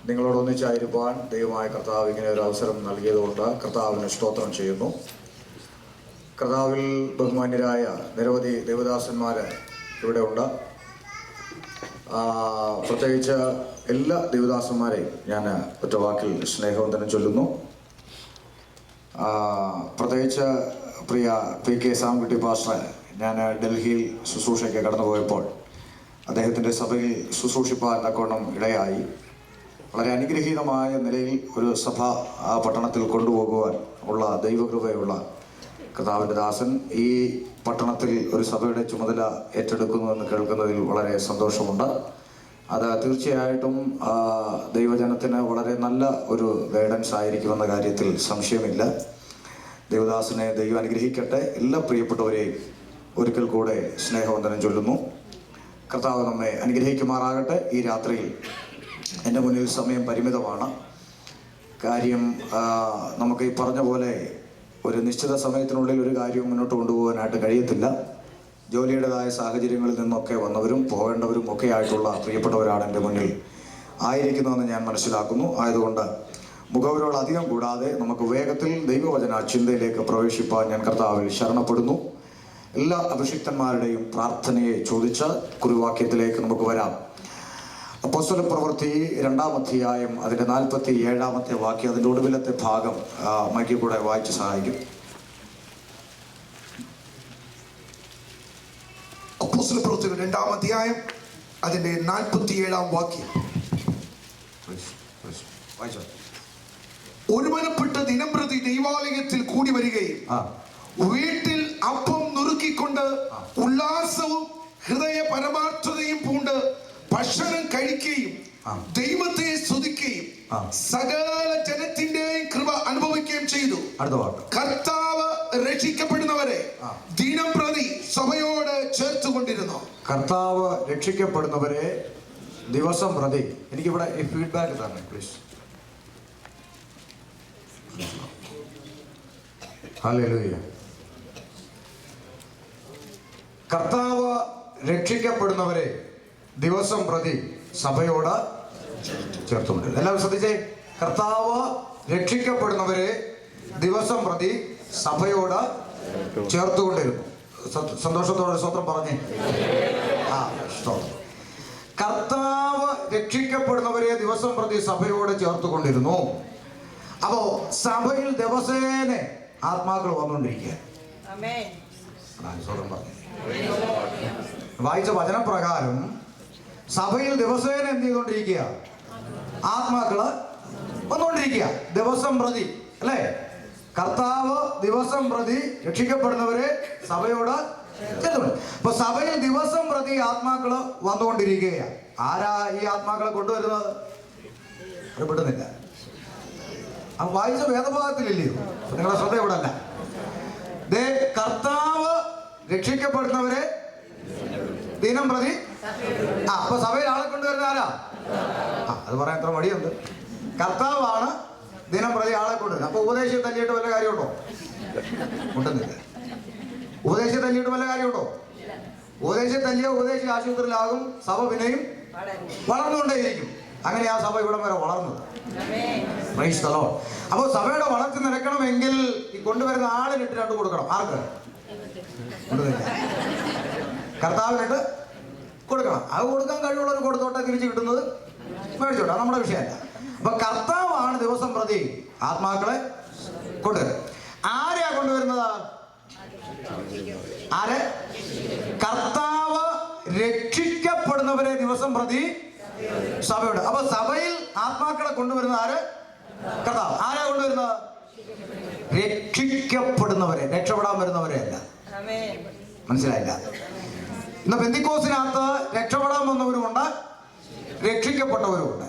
നിങ്ങളോടൊന്നിച്ചായിരിക്കാൻ ദൈവമായ കർത്താവ് ഇങ്ങനെ ഒരു അവസരം നൽകിയതുകൊണ്ട് കർത്താവിന് സ്തോത്രം ചെയ്യുന്നു. കർത്താവിൽ ബഹുമാന്യരായ നിരവധി ദേവദാസന്മാർ ഇവിടെ ഉണ്ട്. പ്രത്യേകിച്ച് എല്ലാ ദേവദാസന്മാരെയും ഞാൻ ഒറ്റ വാക്കിൽ സ്നേഹവന്ദനം ചൊല്ലുന്നു. പ്രത്യേകിച്ച് പ്രിയ PK സാംകുട്ടി പാസ്റ്റർ, ഞാൻ ഡൽഹിയിൽ ശുശ്രൂഷയ്ക്ക് കടന്നുപോയപ്പോൾ അദ്ദേഹത്തിൻ്റെ സഭയിൽ ശുശ്രൂഷിപ്പാൻ തക്കവണ്ണം ഇടയായി. വളരെ അനുഗ്രഹീതമായ നിലയിൽ ഒരു സഭ ആ പട്ടണത്തിൽ കൊണ്ടുപോകുവാൻ ഉള്ള ദൈവകൃപയുള്ള കർത്താവിൻ്റെ ദാസൻ ഈ പട്ടണത്തിൽ ഒരു സഭയുടെ ചുമതല ഏറ്റെടുക്കുന്നുവെന്ന് കേൾക്കുന്നതിൽ വളരെ സന്തോഷമുണ്ട്. അത് തീർച്ചയായിട്ടും ദൈവജനത്തിന് വളരെ നല്ല ഒരു ഗൈഡൻസ് ആയിരിക്കുമെന്ന കാര്യത്തിൽ സംശയമില്ല. ദേവദാസനെ ദൈവം അനുഗ്രഹിക്കട്ടെ. എല്ലാ പ്രിയപ്പെട്ടവരെയും ഒരിക്കൽ കൂടെ സ്നേഹവന്ദനം ചൊല്ലുന്നു. കർത്താവ് നമ്മെ അനുഗ്രഹിക്കുമാറാകട്ടെ. ഈ രാത്രിയിൽ എൻ്റെ മുന്നിൽ സമയം പരിമിതമാണ്. കാര്യം നമുക്ക് ഈ പറഞ്ഞ പോലെ ഒരു നിശ്ചിത സമയത്തിനുള്ളിൽ ഒരു കാര്യവും മുന്നോട്ട് കൊണ്ടുപോകാനായിട്ട് കഴിയത്തില്ല. ജോലിയുടേതായ സാഹചര്യങ്ങളിൽ നിന്നൊക്കെ വന്നവരും പോകേണ്ടവരും ഒക്കെ ആയിട്ടുള്ള പ്രിയപ്പെട്ടവരാണ് എൻ്റെ മുന്നിൽ ആയിരിക്കുന്നതെന്ന് ഞാൻ മനസ്സിലാക്കുന്നു. ആയതുകൊണ്ട് മുഖവരോട് അധികം കൂടാതെ നമുക്ക് വേഗത്തിൽ ദൈവവചന ചിന്തയിലേക്ക് പ്രവേശിപ്പാൻ ഞാൻ കർത്താവിൽ ശരണപ്പെടുന്നു. എല്ലാ അഭിഷിക്തന്മാരുടെയും പ്രാർത്ഥനയെ ചോദിച്ച് കുറിവാക്യത്തിലേക്ക് നമുക്ക് വരാം. അപ്പോസ്തലപ്രവൃത്തി 2-ാം അധ്യായം അതിൻ്റെ 47-ാമത്തെ വാക്യം, അതിൻ്റെ ഒടുവിലത്തെ ഭാഗം മൈക്കിൽ കൂടെ വായിച്ച് സഹായിക്കും. അപ്പോസ്തലപ്രവൃത്തി 2-ാം അധ്യായം അതിൻ്റെ 47-ാം വാക്യം. ഒരുമനപ്പെട്ട് ദിനംപ്രതി ദൈവാലയത്തിൽ കൂടി വരികയും വീട്ടിൽ അപ്പം നുറുക്കിക്കൊണ്ട് ഉല്ലാസവും ഹൃദയ പരമാർത്ഥതയും പൂണ്ട് ഭക്ഷണം കഴിക്കുകയും ദൈവത്തെ സ്തുതിക്കുകയും സകല ജനത്തിന്റെയും കൃപ അനുഭവിക്കുകയും ചെയ്തു. കർത്താവ് രക്ഷിക്കപ്പെടുന്നവരെ ദിനംപ്രതി സഭയോട് ചേർത്തുകൊണ്ടിരുന്നു. കർത്താവ് രക്ഷിക്കപ്പെടുന്നവരെ ദിവസം പ്രതി. എനിക്കിവിടെ ഈ ഫീഡ്ബാക്ക് തന്നെ പ്ലീസ്. ഹല്ലേലൂയ. കർത്താവ് രക്ഷിക്കപ്പെടുന്നവരെ ദിവസം പ്രതി സഭയോട് ചേർത്തുകൊണ്ടിരുന്നു. എല്ലാവരും ശ്രദ്ധിച്ചേ. കർത്താവ് രക്ഷിക്കപ്പെടുന്നവരെ ദിവസം പ്രതി സഭയോട് ചേർത്തുകൊണ്ടിരുന്നു. സന്തോഷത്തോടെ സ്തോത്രം പറഞ്ഞേ. കർത്താവ് രക്ഷിക്കപ്പെടുന്നവരെ ദിവസം പ്രതി സഭയോട് ചേർത്തുകൊണ്ടിരുന്നു. അപ്പോ സഭയിൽ ദിവസേന ആത്മാക്കൾ വന്നുകൊണ്ടിരിക്കുക. വായിച്ച വചനപ്രകാരം സഭയിൽ ദിവസേന എന്ത് ചെയ്തുകൊണ്ടിരിക്കുക? ആത്മാക്കള് വന്നുകൊണ്ടിരിക്കുക ദിവസം പ്രതി, അല്ലേ? കർത്താവ് ദിവസം പ്രതി രക്ഷിക്കപ്പെടുന്നവരെ സഭയോട് ചേർത്തുകൊണ്ട്. അപ്പൊ സഭയിൽ ദിവസം പ്രതി ആത്മാക്കള് വന്നുകൊണ്ടിരിക്കുകയാണ്. ആരാ ഈ ആത്മാക്കളെ കൊണ്ടുവരുന്നത്? അറിയപ്പെടുന്നില്ല. ആ വായിച്ച വേദഭാഗത്തിലില്ലയോ? നിങ്ങളുടെ ശ്രദ്ധ ഇവിടെ അല്ല. കർത്താവ് രക്ഷിക്കപ്പെടുന്നവരെ ദിനം പ്രതി. അപ്പൊ സഭയിൽ ആളെ കൊണ്ടുവരുന്ന ആരാ? അത് പറയാൻ എത്ര മടിയുണ്ട്. കർത്താവാണ് ദിനം പ്രതി ആളെ കൊണ്ടുവരുന്നത്. അപ്പൊ ഉപദേശം തല്ലിയിട്ട് വല്ല കാര്യമുണ്ടോ? ഉണ്ടെന്നില്ല. ഉപദേശം തല്ലിയിട്ട് വല്ല കാര്യമുണ്ടോ? ഉപദേശം തല്ലിയ ഉപദേശി ആശുപത്രിയിലാകും. സഭ പിന്നെയും വളർന്നുകൊണ്ടേയിരിക്കും. അങ്ങനെ ആ സഭ ഇവിടം വരെ വളർന്നത്. അപ്പൊ സഭയുടെ വളർച്ച നിരക്കണമെങ്കിൽ ഈ കൊണ്ടുവരുന്ന ആളിനിട്ട് 2 കൊടുക്കണം. ആർക്ക്? കർത്താവിനിട്ട് കൊടുക്കണം. അത് കൊടുക്കാൻ കഴിവുള്ളവർ കൊടുത്തോട്ടെ, തിരിച്ചു കിട്ടുന്നത് മേടിച്ചോട്ടെ, നമ്മുടെ വിഷയമല്ല. അപ്പൊ കർത്താവാണ് ദിവസം പ്രതി ആത്മാക്കളെ കൊണ്ടുവരുന്നത്. ആരെയാ കൊണ്ടുവരുന്നത്? ആരെ? കർത്താവ് രക്ഷിക്കപ്പെടുന്നവരെ ദിവസം പ്രതി സഭയോട്. അപ്പൊ സഭയിൽ ആത്മാക്കളെ കൊണ്ടുവരുന്ന ആര്? കർത്താവ്. ആരാ കൊണ്ടുവരുന്നത്? രക്ഷിക്കപ്പെടുന്നവരെ, രക്ഷപ്പെടാൻ വരുന്നവരെ അല്ല. മനസ്സിലായില്ല? ഇന്ന് പെന്തിക്കോസിനകത്ത് രക്ഷപ്പെടാൻ വന്നവരുമുണ്ട്, രക്ഷിക്കപ്പെട്ടവരുമുണ്ട്.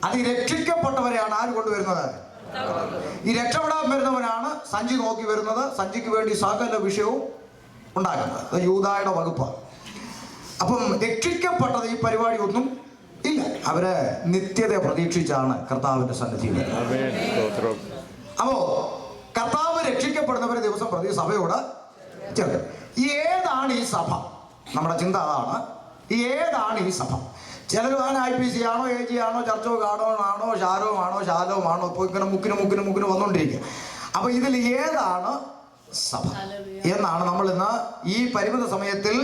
അത് ഈ രക്ഷിക്കപ്പെട്ടവരെയാണ് ആര് കൊണ്ടുവരുന്നത്? ഈ രക്ഷപ്പെടാൻ വരുന്നവനാണ് സഞ്ചി നോക്കി വരുന്നത്. സഞ്ചിക്ക് വേണ്ടി സകല വിഷയവും ഉണ്ടാക്കുന്നത്. അത് യൂദായുടെ വകുപ്പാണ്. അപ്പം രക്ഷിക്കപ്പെട്ടത് ഈ പരിപാടി ഒന്നും ഇല്ല. അവര് നിത്യത പ്രതീക്ഷിച്ചാണ് കർത്താവിന്റെ സന്നിധിയിൽ. അപ്പോ കർത്താവ് രക്ഷിക്കപ്പെടുന്നവരെ ദിവസം പ്രതി സഭയോട് ചേർക്കും. ഏതാണ് ഈ സഭ? നമ്മുടെ ചിന്ത അതാണ്. ഏതാണ് ഈ സഭ? ചിലർ IPC ആണോ, AG ആണോ, ചർച്ച് ഓഫ് ഗാഡ് ആണോ, ശാലോമാണോ ഇപ്പോൾ ഇങ്ങനെ മുക്കിന് വന്നുകൊണ്ടിരിക്കുക. അപ്പൊ ഇതിൽ ഏതാണ് സഭ എന്നാണ് നമ്മൾ ഇന്ന് ഈ പരിമിത സമയത്തിൽ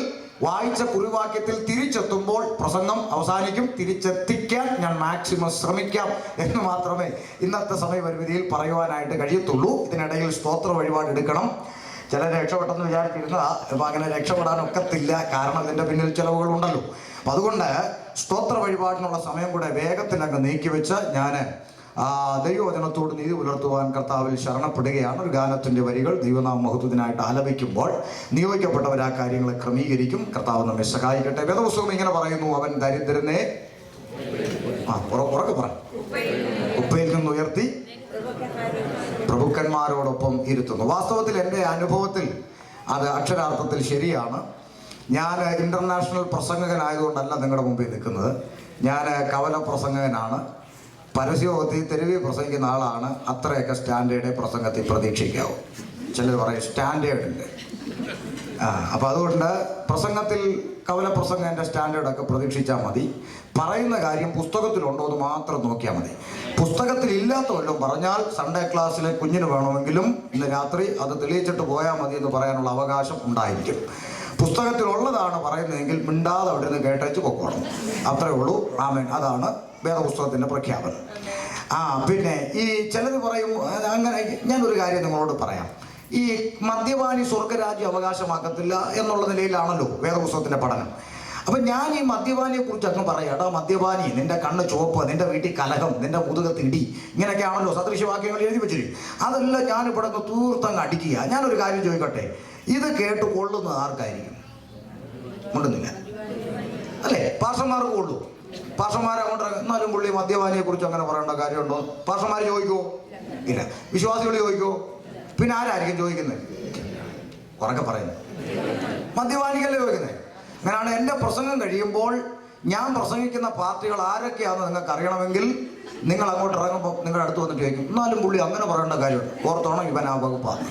വായിച്ച കുറിവാക്യത്തിൽ തിരിച്ചെത്തുമ്പോൾ പ്രസംഗം അവസാനിക്കും. തിരിച്ചെത്തിക്കാൻ ഞാൻ മാക്സിമം ശ്രമിക്കാം എന്ന് മാത്രമേ ഇന്നത്തെ സമയപരിമിതിയിൽ പറയുവാനായിട്ട് കഴിയത്തുള്ളൂ. ഇതിനിടയിൽ സ്തോത്ര വഴിപാട് എടുക്കണം. ചിലർ രക്ഷപ്പെട്ടെന്ന് വിചാരിച്ചിരുന്നതാ. അപ്പം അങ്ങനെ രക്ഷപ്പെടാനൊക്കത്തില്ല, കാരണം ഇതിൻ്റെ പിന്നിൽ ചിലവുകളുണ്ടല്ലോ. അപ്പം അതുകൊണ്ട് സ്തോത്ര വഴിപാടിനുള്ള സമയം കൂടെ വേഗത്തിലങ്ങ് നീക്കിവെച്ച് ഞാൻ ദൈവവചനത്തോട് നീതി പുലർത്തുവാൻ കർത്താവിൽ ശരണപ്പെടുകയാണ്. ഒരു ഗാനത്തിൻ്റെ വരികൾ ദൈവനാമ മഹത്വത്തിനായിട്ട് ആലപിക്കുമ്പോൾ നിയോഗിക്കപ്പെട്ടവർ ആ കാര്യങ്ങളെ ക്രമീകരിക്കും. കർത്താവ് നമ്മെ സഹായിക്കട്ടെ. വേദപുസ്തകം ഇങ്ങനെ പറയുന്നു, അവൻ ദരിദ്രനെ ഉറക്കെ പറ കുപ്പയിൽ നിന്ന് ഉയർത്തി പ്രഭുക്കന്മാരോടൊപ്പം ഇരുത്തുന്നു. വാസ്തവത്തിൽ എൻ്റെ അനുഭവത്തിൽ അത് അക്ഷരാർത്ഥത്തിൽ ശരിയാണ്. ഞാൻ ഇൻ്റർനാഷണൽ പ്രസംഗകനായതുകൊണ്ടല്ല നിങ്ങളുടെ മുമ്പിൽ നിൽക്കുന്നത്. ഞാൻ കവല പ്രസംഗകനാണ്. പരസ്യത്തിൽ തെരുവിൽ പ്രസംഗിക്കുന്ന ആളാണ്. അത്രയൊക്കെ സ്റ്റാൻഡേർഡ് പ്രസംഗത്തിൽ പ്രതീക്ഷിക്കാവും. ചിലർ പറയും സ്റ്റാൻഡേർഡില്ല. അപ്പോൾ അതുകൊണ്ട് പ്രസംഗത്തിൽ കവല പ്രസംഗൻ്റെ സ്റ്റാൻഡേർഡൊക്കെ പ്രതീക്ഷിച്ചാൽ മതി. പറയുന്ന കാര്യം പുസ്തകത്തിലുണ്ടോ എന്ന് മാത്രം നോക്കിയാൽ മതി. പുസ്തകത്തിൽ ഇല്ലാത്ത വല്ലതും പറഞ്ഞാൽ സൺഡേ ക്ലാസ്സിലെ കുഞ്ഞിന് വേണമെങ്കിലും ഇന്ന് രാത്രി അത് തെളിയിച്ചിട്ട് പോയാൽ മതി എന്ന് പറയാനുള്ള അവകാശം ഉണ്ടായിരിക്കും. പുസ്തകത്തിലുള്ളതാണ് പറയുന്നതെങ്കിൽ മിണ്ടാതെ അവിടെ നിന്ന് കേട്ടേച്ച് പൊക്കോണം. അത്രേ ഉള്ളൂ. ആമേൻ. അതാണ് വേദപുസ്തകത്തിൻ്റെ പ്രഖ്യാപനം. പിന്നെ ഈ ചിലത് പറയും അങ്ങനെ. ഞാനൊരു കാര്യം നിങ്ങളോട് പറയാം. ഈ മദ്യപാനി സ്വർഗരാജ്യം അവകാശമാക്കത്തില്ല എന്നുള്ള നിലയിലാണല്ലോ വേദപുസ്തകത്തിൻ്റെ പഠനം. അപ്പം ഞാൻ ഈ മദ്യപാനിയെ കുറിച്ച് അങ്ങ് പറയാം. എടാ മദ്യപാനി, നിന്റെ കണ്ണ് ചുവപ്പ്, നിന്റെ വീട്ടിൽ കലഹം, നിന്റെ മുതുകത്ത് ഇടി, ഇങ്ങനെയൊക്കെയാണല്ലോ സദൃശവാക്യങ്ങൾ എഴുതി വെച്ചിട്ട്. അതെല്ലാം ഞാനിവിടെ നിന്ന് തീർത്തങ്ങ് അടിക്കുക. ഞാനൊരു കാര്യം ചോദിക്കട്ടെ, ഇത് കേട്ട് കൊള്ളുന്നത് ആർക്കായിരിക്കും? കൊള്ളുന്നില്ല അല്ലേ? പാസ്റ്റർമാർക്ക് കൊള്ളൂ. പാസ്റ്റർമാരെ കൊണ്ട് എന്നാലും പുള്ളി മദ്യപാനിയെ കുറിച്ച് അങ്ങനെ പറയേണ്ട കാര്യമുണ്ടോ? പാസ്റ്റർമാർ ചോദിക്കുമോ? ഇല്ല. വിശ്വാസികൾ ചോദിക്കുമോ? പിന്നെ ആരായിരിക്കും ചോദിക്കുന്നത്? കുറക്കെ പറയുന്നത് മദ്യപാനിക്കല്ലേ ചോദിക്കുന്നത്. അങ്ങനെയാണ് എൻ്റെ പ്രസംഗം കഴിയുമ്പോൾ ഞാൻ പ്രസംഗിക്കുന്ന പാർട്ടികൾ ആരൊക്കെയാണെന്ന് നിങ്ങൾക്ക് അറിയണമെങ്കിൽ നിങ്ങൾ അങ്ങോട്ട് ഇറങ്ങുമ്പോൾ നിങ്ങളുടെ അടുത്ത് വന്നിട്ട് ചോദിക്കും, എന്നാലും പുള്ളി അങ്ങനെ പറയേണ്ട കാര്യമുണ്ട്, ഓർത്തോണം ഇവൻ ആ വകുപ്പാണ്.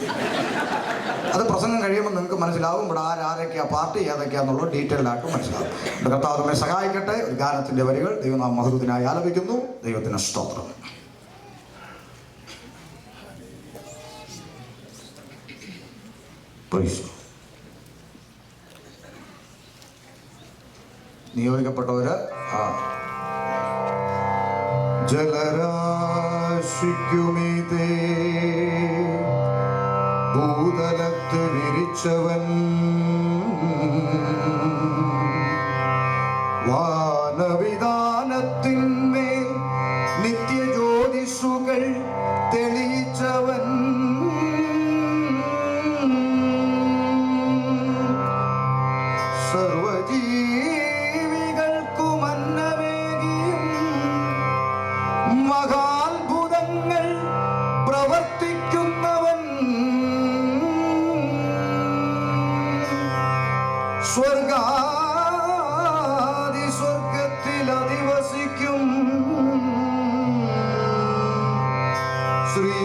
അത് പ്രസംഗം കഴിയുമ്പോൾ നിങ്ങൾക്ക് മനസ്സിലാവും ഇവിടെ ആരൊക്കെയാ പാർട്ടി ഏതൊക്കെയാണെന്നുള്ളത് ഡീറ്റെയിൽഡ് ആയിട്ട് മനസ്സിലാവും. കർത്താവ് നമ്മെ സഹായിക്കട്ടെ. ഒരു ഗാനത്തിൻ്റെ വരികൾ ദൈവനാമ മഹത്വത്തിനായി ആലപിക്കുന്നു. ദൈവത്തിന് സ്തോത്രം. നിയോഗിക്കപ്പെട്ടവര് ജലരാശിക്കുമീതേ ഭൂതലത്ത് വിരിച്ചവൻ, വാനവിധാനത്തിന്മേൽ നിത്യജ്യോതിഷുകൾ തെളിയിച്ചവൻ, മഹാത്ഭുതങ്ങൾ പ്രവർത്തിക്കുന്നവൻ, സ്വർഗത്തിൽ അധിവസിക്കും ശ്രീ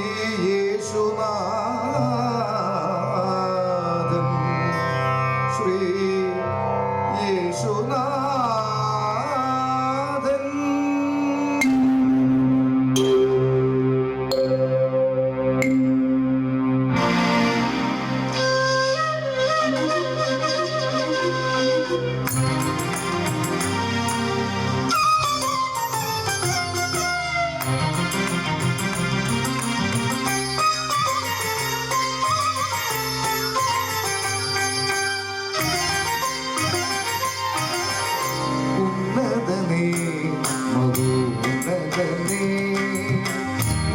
യേശുനാഥൻ, ശ്രീ യേശുനാഥൻ.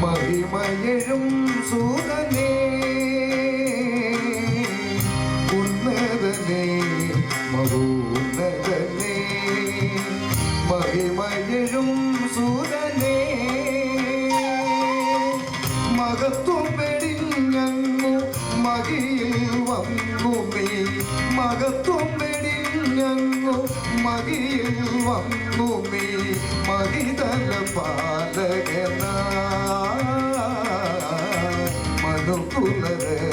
മഹിമയഴും സൂതനേ, ഉന്നതനേ മഹോന്നതനേ, മഹിമയഴും സൂതനേ, മഹത്വം വെടിഞ്ഞങ്ങു മഹിയിൽ വന്നു നീ, മഹത്വം വെടിഞ്ഞങ്ങു മഹിയിൽ വന്നു നീ, മഹിതല പാലകനാ മനുകുലരക്ഷകനാ,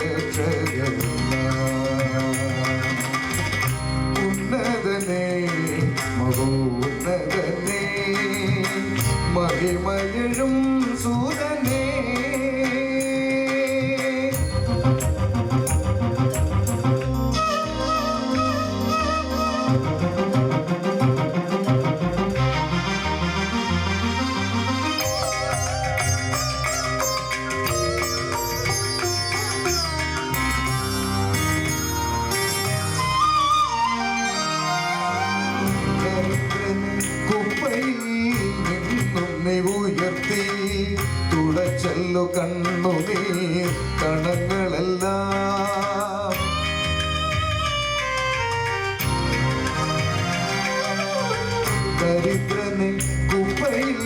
ഉന്നതനേ മഹോന്നതനേ, മഹിമയ മഹിമയഴും സൂതനേ ഉയർത്തി തുടച്ചല്ലോ കണ്ണുനീർ കണങ്ങളെല്ലാം ദരിദ്രനെ കുപ്പയിൽ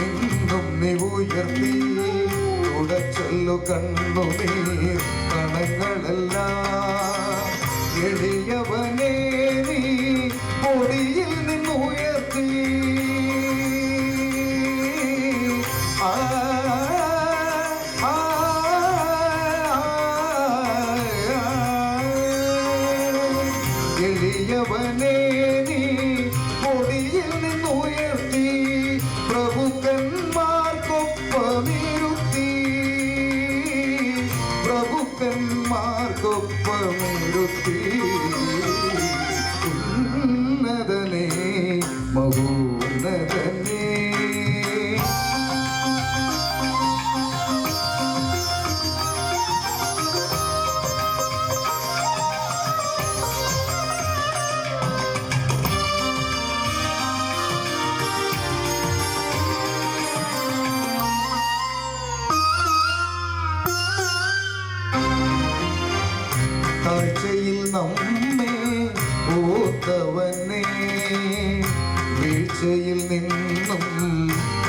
നിന്നും നീ ഉയർത്തി തുടച്ചല്ലോ കണ്ണുനീർ കണങ്ങളെല്ലാം എളിയവനെ നീ പൊടിയിൽ നിന്നുയർത്തി എളിയവനെ നീ പൊടിയിൽ നിന്നുയർത്തി പ്രഭുക്കന്മാർക്കൊപ്പമിരുത്തി പ്രഭുക്കന്മാർക്കൊപ്പമിരുത്തി ഉന്നതനേ മഹോന്നതനേ താഴ്ചയിൽ നമ്മെ ഓർത്തവനെ വീഴ്ചയിൽ നിന്നും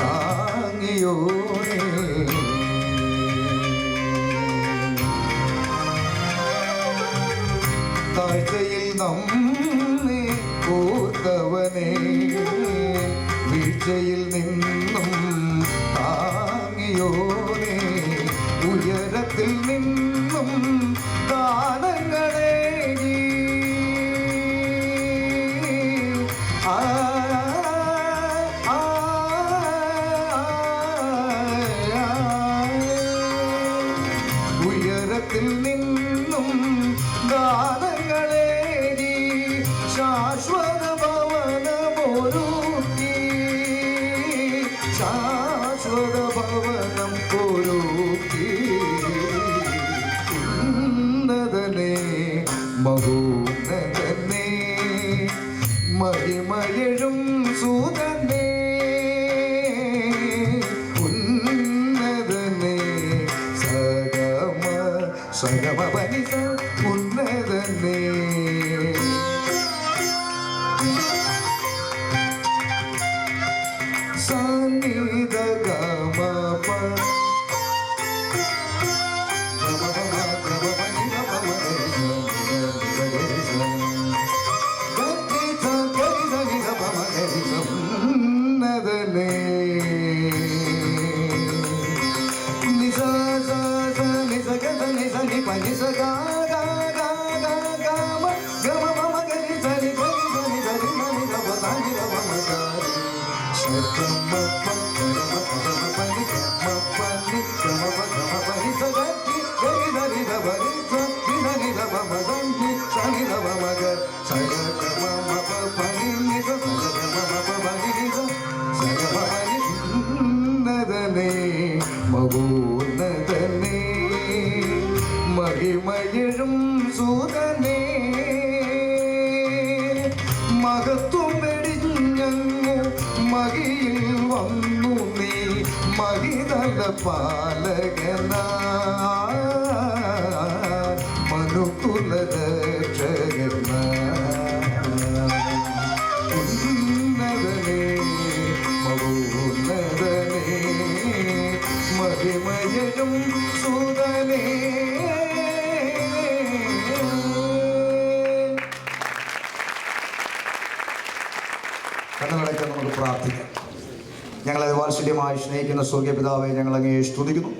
താങ്ങിയോനെ താഴ്ചയിൽ നമ്മെ ഓർത്തവനെ വീഴ്ചയിൽ നിന്നും താങ്ങിയോനെ ഉയരത്തിൽ നിന്നും ദാനങ്ങളേകി ഉയരത്തിൽ നിന്നും ദാനങ്ങളേകി ശാശ്വത ഭവനമൊരുക്കി ശാശ്വത ഭവനം ഒരുക്കി ഉന്നതനേ മഹോന്നതനേ മഹിമയഴും സൂതനേ ഉന്നതനേ സഗമ സഗമ പനിസ ഉന്നതനേ സന്നിധ ഗമ ഉന്നതനേ നിസ നിസ ഗ നിസ നി പനി സ ഗ ഗ ഗ ഗ ഗ മ ഗ മ മ മ ഗ നി സ നി ഗ നി സ നി ഗ നി ന നി ഗ പ സ നി ഗ മ മ ഗ ശ ഗ മ പ ഗ മ പ ഗ മ പ നി ഗ മ പ നി ഗ മ പ ഗ മ പ നി സ ഗ നി ഗ നി ന നി ഗ പ നി സ നി ന നി ഗ പ മ ഗ നി സ നി ഗ പ മ ഗ സ ഗ ഗ മ മ പ പ നി നി സ സ ഗ മ മ പ പ നി നി സ സ ഗ മ പ നി ഉന്നതനേ മഹോന്നതനേ മഹിമയഴും സൂതനേ മഹത്വം വെടിഞ്ഞങ്ങു മഹിയിൽ വന്നു നീ മഹിതല പാലകനാ മനുകുല രക്ഷകനാ ഉന്നതനേ മഹോന്നതനേ മഹിമയഴും സൂതനേ കണ്ണുകളൊക്കെ നമുക്ക് പ്രാർത്ഥിക്കാം. ഞങ്ങളെ വാത്സല്യമായി സ്നേഹിക്കുന്ന സ്വർഗീയ പിതാവെ, ഞങ്ങൾ അങ്ങയെ സ്തുതിക്കുന്നു.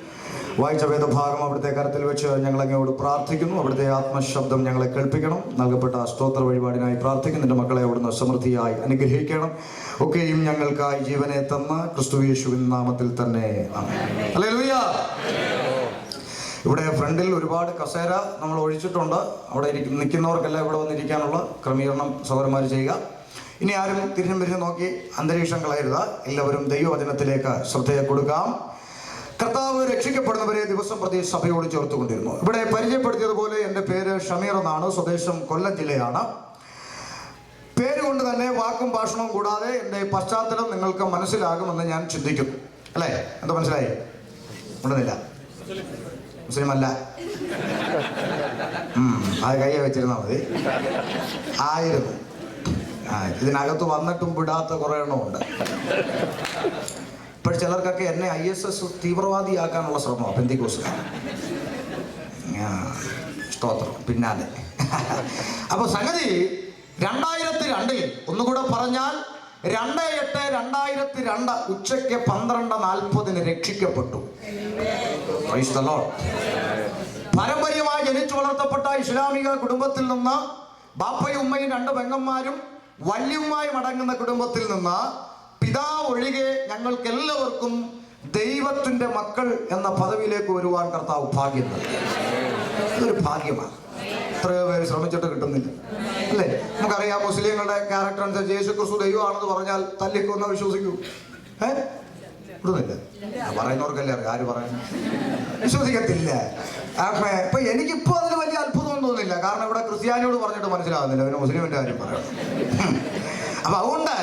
വായിച്ച വേദഭാഗം അവിടുത്തെ കരത്തിൽ വെച്ച് ഞങ്ങൾ അങ്ങയോട് പ്രാർത്ഥിക്കുന്നു. അവിടുത്തെ ആത്മശബ്ദം ഞങ്ങളെ കേൾപ്പിക്കണം. നൽകപ്പെട്ട സ്തോത്ര വഴിപാടിനായി പ്രാർത്ഥിക്കുന്നു. നിന്റെ മക്കളെ അവിടുന്ന് സമൃദ്ധിയായി അനുഗ്രഹിക്കണം. ഒക്കെയും ഞങ്ങൾക്കായി ജീവനെ തന്ന ക്രിസ്തു യേശുവിൻ നാമത്തിൽ തന്നെ ആമേൻ. ഹല്ലേലൂയ. ഇവിടെ ഫ്രണ്ടിൽ ഒരുപാട് കസേര നമ്മൾ ഒഴിച്ചിട്ടുണ്ട്. അവിടെ നിൽക്കുന്നവർക്കെല്ലാം ഇവിടെ വന്നിരിക്കാനുള്ള ക്രമീകരണം സഹോദരന്മാർ ചെയ്യുക. ഇനി ആരും തിരിഞ്ഞും പിരിഞ്ഞും നോക്കി അന്തരീക്ഷം കളയരുത്. എല്ലാവരും ദൈവവചനത്തിലേക്ക് ശ്രദ്ധയെ കൊടുക്കാം. കർത്താവ് രക്ഷിക്കപ്പെടുന്നവരെ ദിവസം പ്രതി സഭയോട് ചേർത്തുകൊണ്ടിരുന്നു. ഇവിടെ പരിചയപ്പെടുത്തിയതുപോലെ എൻ്റെ പേര് ഷമീർ എന്നാണ്. സ്വദേശം കൊല്ലം ജില്ലയാണ്. പേരുകൊണ്ട് തന്നെ വാക്കും ഭാഷണവും കൂടാതെ എൻ്റെ പശ്ചാത്തലം നിങ്ങൾക്ക് മനസ്സിലാകുമെന്ന് ഞാൻ ചിന്തിക്കുന്നു. അല്ലേ? എന്താ മനസ്സിലായി? ഉണ്ടെന്നില്ല. മുസ്ലിം അല്ല. അത് കയ്യെ വെച്ചിരുന്നാൽ മതി. ആയിരുന്നു. ഇതിനകത്ത് വന്നിട്ടും വിടാത്ത കുറേ എണ്ണമുണ്ട്. ഇപ്പോൾ ചിലർക്കൊക്കെ എന്നെ ISS തീവ്രവാദിയാക്കാനുള്ള ശ്രമമാണ് പെന്തിക്കോസുകാർ. സ്തോത്രം പിന്നാലെ. അപ്പോൾ സംഗതി 2002 ഒന്നുകൂടെ പറഞ്ഞാൽ 2/8/2002 ഉച്ചയ്ക്ക് 12:40 രക്ഷിക്കപ്പെട്ടു. Praise the lord. പാരമ്പര്യമായി ജനിച്ചു വളർത്തപ്പെട്ട ഇസ്ലാമിക കുടുംബത്തിൽ നിന്ന്, ബാപ്പയും ഉമ്മയും 2 പെങ്ങന്മാരും വല്യമ്മയും അടങ്ങുന്ന കുടുംബത്തിൽ നിന്ന് പിതാവ് ഒഴികെ ഞങ്ങൾക്ക് എല്ലാവർക്കും ദൈവത്തിന്റെ മക്കൾ എന്ന പദവിയിലേക്ക് വരുവാൻ കർത്താവ് ഭാഗ്യം നൽകി. ഇതൊരു ഭാഗ്യമാണ്. എത്രയോ പേര് ശ്രമിച്ചിട്ട് കിട്ടുന്നില്ല, അല്ലേ? നമുക്കറിയാം മുസ്ലിങ്ങളുടെ ക്യാരക്ടർ അനുസരിച്ച് യേശു ക്രിസ്തു ദൈവമാണെന്ന് പറഞ്ഞാൽ തല്ലിക്കൊന്ന് വിശ്വസിക്കൂ. ഇടുന്നില്ല. പറയുന്നവർക്കല്ലേ അറിയാം. ആര് പറയുന്നു? വിശ്വസിക്കത്തില്ല. ഇപ്പൊ എനിക്കിപ്പോ അതിന് വലിയ അത്ഭുതമൊന്നും തോന്നുന്നില്ല. കാരണം ഇവിടെ ക്രിസ്ത്യാനിയോട് പറഞ്ഞിട്ട് മനസ്സിലാകുന്നില്ല, പിന്നെ മുസ്ലിമിന്റെ കാര്യം പറയണം. അപ്പൊ അതുകൊണ്ട്